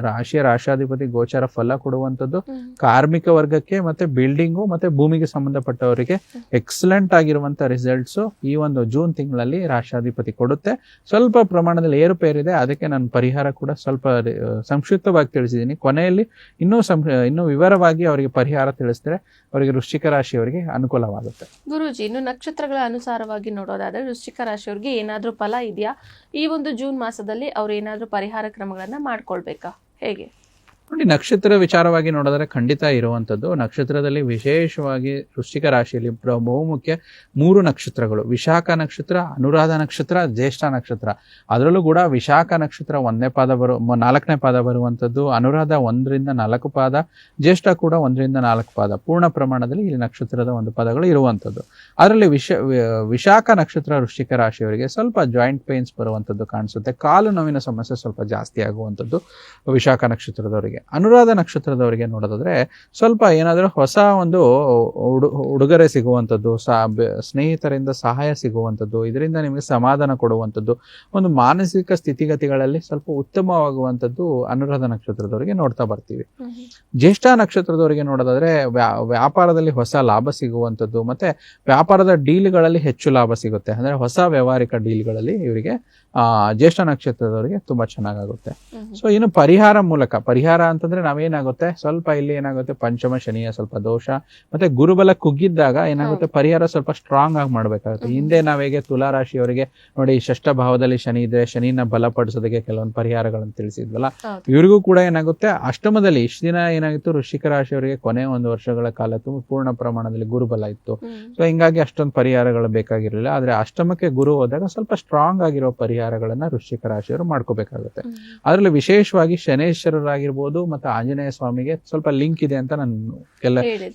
ರಾಶಿಯ ರಾಶಾಧಿಪತಿ ಗೋಚಾರ ಫಲ ಕೊಡುವಂಥದ್ದು ಕಾರ್ಮಿಕ ವರ್ಗಕ್ಕೆ ಮತ್ತೆ ಬಿಲ್ಡಿಂಗು ಮತ್ತೆ ಭೂಮಿಗೆ ಸಂಬಂಧಪಟ್ಟವರಿಗೆ ಎಕ್ಸಲೆಂಟ್ ಆಗಿರುವಂತ ರಿಸಲ್ಟ್ಸ್ ಈ ಒಂದು ಜೂನ್ ತಿಂಗಳಲ್ಲಿ ರಾಶಾಧಿಪತಿ ಕೊಡುತ್ತೆ. ಸ್ವಲ್ಪ ಪ್ರಮಾಣದಲ್ಲಿ ಏರುಪೇರಿದೆ, ಅದಕ್ಕೆ ನಾನು ಪರಿಹಾರ ಕೂಡ ಸ್ವಲ್ಪ ಸಂಕ್ಷಿಪ್ತವಾಗಿ ತಿಳಿಸಿದ್ದೀನಿ. ಕೊನೆಯಲ್ಲಿ ಇನ್ನೂ ವಿವರವಾಗಿ ಅವರಿಗೆ ಪರಿಹಾರ ತಿಳಿಸಿದ್ರೆ ಅವರಿಗೆ ವೃಶ್ಚಿಕ ರಾಶಿಯವರಿಗೆ ಅನುಕೂಲವಾಗುತ್ತೆ. ಗುರೂಜಿ, ಇನ್ನು ನಕ್ಷತ್ರಗಳ ಅನುಸಾರವಾಗಿ ನೋಡೋದಾದ್ರೆ ವೃಶ್ಚಿಕ ರಾಶಿಯವರಿಗೆ ಏನಾದ್ರೂ ಫಲ ಇದೆಯಾ? ಈ ಒಂದು ಜೂನ್ ಮಾಸದಲ್ಲಿ ಅವ್ರು ಏನಾದ್ರೂ ಪರಿಹಾರ ಕ್ರಮಗಳನ್ನ ಮಾಡ್ಕೊಳ್ಬೇಕಾ, ಹೇಗೆ? ನೋಡಿ, ನಕ್ಷತ್ರ ವಿಚಾರವಾಗಿ ನೋಡಿದ್ರೆ ಖಂಡಿತ ಇರುವಂಥದ್ದು. ನಕ್ಷತ್ರದಲ್ಲಿ ವಿಶೇಷವಾಗಿ ವೃಶ್ಚಿಕ ರಾಶಿಯಲ್ಲಿ ಬಹುಮುಖ್ಯ 3 ನಕ್ಷತ್ರಗಳು: ವಿಶಾಖ ನಕ್ಷತ್ರ, ಅನುರಾಧ ನಕ್ಷತ್ರ, ಜ್ಯೇಷ್ಠ ನಕ್ಷತ್ರ. ಅದರಲ್ಲೂ ಕೂಡ ವಿಶಾಖ ನಕ್ಷತ್ರ 4ನೇ ಪಾದ ಬರುವಂಥದ್ದು, ಅನುರಾಧ 1 ರಿಂದ 4 ಪಾದ, ಜ್ಯೇಷ್ಠ ಕೂಡ 1 ರಿಂದ 4 ಪಾದ, ಪೂರ್ಣ ಪ್ರಮಾಣದಲ್ಲಿ ಈ ನಕ್ಷತ್ರದ ಒಂದು ಪದಗಳು ಇರುವಂಥದ್ದು. ಅದರಲ್ಲಿ ವಿಶಾಖ ನಕ್ಷತ್ರ ವೃಶ್ಚಿಕ ರಾಶಿಯವರಿಗೆ ಸ್ವಲ್ಪ ಜಾಯಿಂಟ್ ಪೇನ್ಸ್ ಬರುವಂಥದ್ದು ಕಾಣಿಸುತ್ತೆ, ಕಾಲು ನೋವಿನ ಸಮಸ್ಯೆ ಸ್ವಲ್ಪ ಜಾಸ್ತಿ ಆಗುವಂಥದ್ದು ವಿಶಾಖ ನಕ್ಷತ್ರದವರಿಗೆ. ಅನುರಾಧ ನಕ್ಷತ್ರದವರಿಗೆ ನೋಡೋದಾದ್ರೆ ಸ್ವಲ್ಪ ಏನಾದರೂ ಹೊಸ ಒಂದು ಉಡುಗೊರೆ ಸಿಗುವಂಥದ್ದು, ಸ್ನೇಹಿತರಿಂದ ಸಹಾಯ ಸಿಗುವಂಥದ್ದು, ಇದರಿಂದ ನಿಮಗೆ ಸಮಾಧಾನ ಕೊಡುವಂಥದ್ದು, ಒಂದು ಮಾನಸಿಕ ಸ್ಥಿತಿಗತಿಗಳಲ್ಲಿ ಸ್ವಲ್ಪ ಉತ್ತಮವಾಗುವಂಥದ್ದು ಅನುರಾಧ ನಕ್ಷತ್ರದವರಿಗೆ ನೋಡ್ತಾ ಬರ್ತೀವಿ. ಜ್ಯೇಷ್ಠ ನಕ್ಷತ್ರದವರಿಗೆ ನೋಡೋದಾದ್ರೆ ವ್ಯಾಪಾರದಲ್ಲಿ ಹೊಸ ಲಾಭ ಸಿಗುವಂಥದ್ದು, ಮತ್ತೆ ವ್ಯಾಪಾರದ ಡೀಲ್ಗಳಲ್ಲಿ ಹೆಚ್ಚು ಲಾಭ ಸಿಗುತ್ತೆ. ಅಂದ್ರೆ ಹೊಸ ವ್ಯವಹಾರಿಕ ಡೀಲ್ಗಳಲ್ಲಿ ಇವರಿಗೆ ಜ್ಯೇಷ್ಠ ನಕ್ಷತ್ರದವರಿಗೆ ತುಂಬಾ ಚೆನ್ನಾಗುತ್ತೆ. ಸೊ ಇನ್ನು ಪರಿಹಾರ ಅಂತಂದ್ರೆ ನಾವೇನಾಗುತ್ತೆ, ಸ್ವಲ್ಪ ಇಲ್ಲಿ ಏನಾಗುತ್ತೆ, ಪಂಚಮ ಶನಿಯ ಸ್ವಲ್ಪ ದೋಷ ಮತ್ತೆ ಗುರುಬಲ ಕುಗ್ಗಿದ್ದಾಗ ಏನಾಗುತ್ತೆ, ಪರಿಹಾರ ಸ್ವಲ್ಪ ಸ್ಟ್ರಾಂಗ್ ಆಗಿ ಮಾಡ್ಬೇಕಾಗುತ್ತೆ. ಹಿಂದೆ ನಾವೇಗೆ ತುಲಾ ರಾಶಿಯವರಿಗೆ ನೋಡಿ, 6ಷ್ಠ ಭಾವದಲ್ಲಿ ಶನಿ ಇದೆ, ಶನಿನ ಬಲಪಡಿಸೋದಕ್ಕೆ ಕೆಲವೊಂದು ಪರಿಹಾರಗಳನ್ನು ತಿಳಿಸಿದ್ವಲ್ಲ, ಇವರಿಗೂ ಕೂಡ ಏನಾಗುತ್ತೆ, ಅಷ್ಟಮದಲ್ಲಿ ಇಷ್ಟು ದಿನ ಏನಾಗಿತ್ತು, ವೃಶ್ಚಿಕ ರಾಶಿಯವರಿಗೆ ಕೊನೆ 1 ವರ್ಷಗಳ ಕಾಲ ಪೂರ್ಣ ಪ್ರಮಾಣದಲ್ಲಿ ಗುರುಬಲ ಇತ್ತು. ಸೊ ಹಿಂಗಾಗಿ ಅಷ್ಟೊಂದು ಪರಿಹಾರಗಳು ಬೇಕಾಗಿರಲಿಲ್ಲ. ಆದ್ರೆ ಅಷ್ಟಮಕ್ಕೆ ಗುರು ಹೋದಾಗ ಸ್ವಲ್ಪ ಸ್ಟ್ರಾಂಗ್ ಆಗಿರೋ ಪರಿಹಾರಗಳನ್ನ ವೃಶ್ಚಿಕ ರಾಶಿಯವರು ಮಾಡ್ಕೋಬೇಕಾಗುತ್ತೆ. ಅದರಲ್ಲಿ ವಿಶೇಷವಾಗಿ ಶನೇಶ್ವರರಾಗಿರ್ಬೋದು ಮತ್ತೆ ಆಂಜನೇಯ ಸ್ವಾಮಿಗೆ ಸ್ವಲ್ಪ ಲಿಂಕ್ ಇದೆ ಅಂತ ನಾನು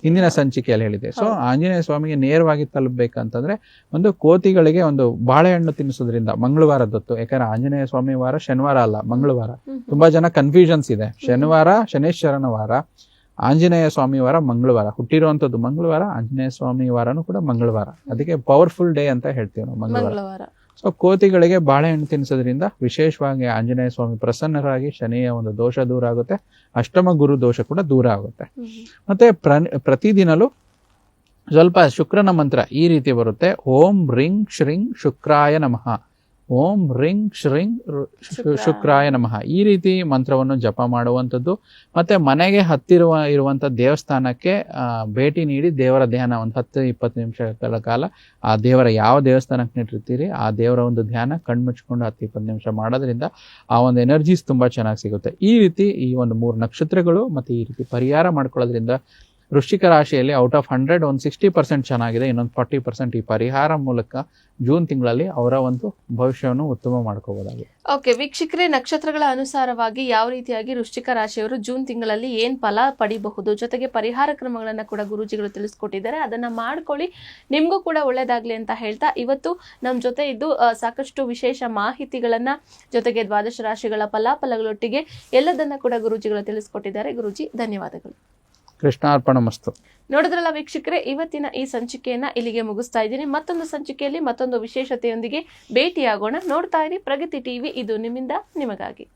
ಹಿಂದಿನ ಸಂಚಿಕೆಯಲ್ಲಿ ಹೇಳಿದೆ. ಸೊ ಆಂಜನೇಯ ಸ್ವಾಮಿಗೆ ನೇರವಾಗಿ ತಲುಪಬೇಕಂತಂದ್ರೆ ಒಂದು ಕೋತಿಗಳಿಗೆ ಒಂದು ಬಾಳೆಹಣ್ಣು ತಿನ್ನಿಸೋದ್ರಿಂದ, ಮಂಗಳವಾರದೊತ್ತು, ಯಾಕಂದ್ರೆ ಆಂಜನೇಯ ಸ್ವಾಮಿ ವಾರ ಶನಿವಾರ ಅಲ್ಲ, ಮಂಗಳವಾರ. ತುಂಬಾ ಜನ ಕನ್ಫ್ಯೂಷನ್ಸ್ ಇದೆ. ಶನಿವಾರ ಶನೇಶ್ವರನ ವಾರ, ಆಂಜನೇಯ ಸ್ವಾಮಿ ವಾರ ಮಂಗಳವಾರ, ಹುಟ್ಟಿರುವಂತದ್ದು ಮಂಗಳವಾರ, ಆಂಜನೇಯ ಸ್ವಾಮಿ ವಾರನೂ ಕೂಡ ಮಂಗಳವಾರ. ಅದಕ್ಕೆ ಪವರ್ಫುಲ್ ಡೇ ಅಂತ ಹೇಳ್ತೀವಿ ನಾವು, ಮಂಗಳವಾರ. ಸೊ ಕೋತಿಗಳಿಗೆ ಬಾಳೆಹಣ್ಣು ತಿನ್ನಿಸೋದ್ರಿಂದ ವಿಶೇಷವಾಗಿ ಆಂಜನೇಯ ಸ್ವಾಮಿ ಪ್ರಸನ್ನರಾಗಿ ಶನಿಯ ಒಂದು ದೋಷ ದೂರ ಆಗುತ್ತೆ, ಅಷ್ಟಮ ಗುರು ದೋಷ ಕೂಡ ದೂರ ಆಗುತ್ತೆ. ಮತ್ತೆ ಪ್ರತಿದಿನಲು ಸ್ವಲ್ಪ ಶುಕ್ರನ ಮಂತ್ರ ಈ ರೀತಿ ಬರುತ್ತೆ: ಓಂ ರಿಂಗ್ ಶ್ರಿಂಗ್ ಶುಕ್ರಾಯ ನಮಃ, ಓಂ ರಿಂಗ್ ಶ್ರಿಂಗ್ ಶುಕ್ರಾಯ ನಮಃ. ಈ ರೀತಿ ಮಂತ್ರವನ್ನು ಜಪ ಮಾಡುವಂಥದ್ದು. ಮತ್ತೆ ಮನೆಗೆ ಇರುವಂಥ ದೇವಸ್ಥಾನಕ್ಕೆ ಭೇಟಿ ನೀಡಿ ದೇವರ ಧ್ಯಾನ ಒಂದು 10-20 ನಿಮಿಷಗಳ ಕಾಲ ಆ ದೇವರ ಯಾವ ದೇವಸ್ಥಾನಕ್ಕೆ ನಿಟ್ಟಿರ್ತೀರಿ ಆ ದೇವರ ಒಂದು ಧ್ಯಾನ ಕಣ್ಮುಚ್ಕೊಂಡು 10-20 ನಿಮಿಷ ಮಾಡೋದ್ರಿಂದ ಆ ಒಂದು ಎನರ್ಜೀಸ್ ತುಂಬಾ ಚೆನ್ನಾಗಿ ಸಿಗುತ್ತೆ. ಈ ರೀತಿ ಈ ಒಂದು 3 ನಕ್ಷತ್ರಗಳು ಮತ್ತೆ ಈ ರೀತಿ ಪರಿಹಾರ ಮಾಡ್ಕೊಳ್ಳೋದ್ರಿಂದ ವೃಶ್ಚಿಕ ರಾಶಿಯಲ್ಲಿ ಔಟ್ ಆಫ್ 100 ಒಂದು 60% ಚೆನ್ನಾಗಿದೆ, ಇನ್ನೊಂದು 40% ಈ ಪರಿಹಾರ ಮೂಲಕ ಜೂನ್ ತಿಂಗಳಲ್ಲಿ ಅವರ ಒಂದು ಭವಿಷ್ಯವನ್ನು ಉತ್ತಮ ಮಾಡ್ಕೋಬಹುದಾಗಿದೆ. ಓಕೆ ವೀಕ್ಷಕರೇ, ನಕ್ಷತ್ರಗಳ ಅನುಸಾರವಾಗಿ ಯಾವ ರೀತಿಯಾಗಿ ವೃಶ್ಚಿಕ ರಾಶಿಯವರು ಜೂನ್ ತಿಂಗಳಲ್ಲಿ ಏನ್ ಫಲ ಪಡಿಬಹುದು, ಜೊತೆಗೆ ಪರಿಹಾರ ಕ್ರಮಗಳನ್ನ ಕೂಡ ಗುರೂಜಿಗಳು ತಿಳಿಸ್ಕೊಟ್ಟಿದ್ದಾರೆ, ಅದನ್ನ ಮಾಡ್ಕೊಳ್ಳಿ, ನಿಮ್ಗೂ ಕೂಡ ಒಳ್ಳೇದಾಗ್ಲಿ ಅಂತ ಹೇಳ್ತಾ ಇವತ್ತು ನಮ್ ಜೊತೆ ಇದ್ದು ಸಾಕಷ್ಟು ವಿಶೇಷ ಮಾಹಿತಿಗಳನ್ನ, ಜೊತೆಗೆ ದ್ವಾದಶ ರಾಶಿಗಳ ಫಲಾಫಲಗಳೊಟ್ಟಿಗೆ ಎಲ್ಲದನ್ನ ಕೂಡ ಗುರೂಜಿಗಳು ತಿಳಿಸ್ಕೊಟ್ಟಿದ್ದಾರೆ. ಗುರೂಜಿ ಧನ್ಯವಾದಗಳು. ಕೃಷ್ಣಾರ್ಪಣ ಮಸ್ತು. ನೋಡಿದ್ರಲ್ಲ ವೀಕ್ಷಕರೇ, ಇವತ್ತಿನ ಈ ಸಂಚಿಕೆಯನ್ನ ಇಲ್ಲಿಗೆ ಮುಗಿಸ್ತಾ ಇದ್ದೀನಿ. ಮತ್ತೊಂದು ಸಂಚಿಕೆಯಲ್ಲಿ ಮತ್ತೊಂದು ವಿಶೇಷತೆಯೊಂದಿಗೆ ಭೇಟಿಯಾಗೋಣ. ನೋಡ್ತಾ ಇರಿ ಪ್ರಗತಿ ಟಿವಿ, ಇದು ನಿಮ್ಮಿಂದ ನಿಮಗಾಗಿ.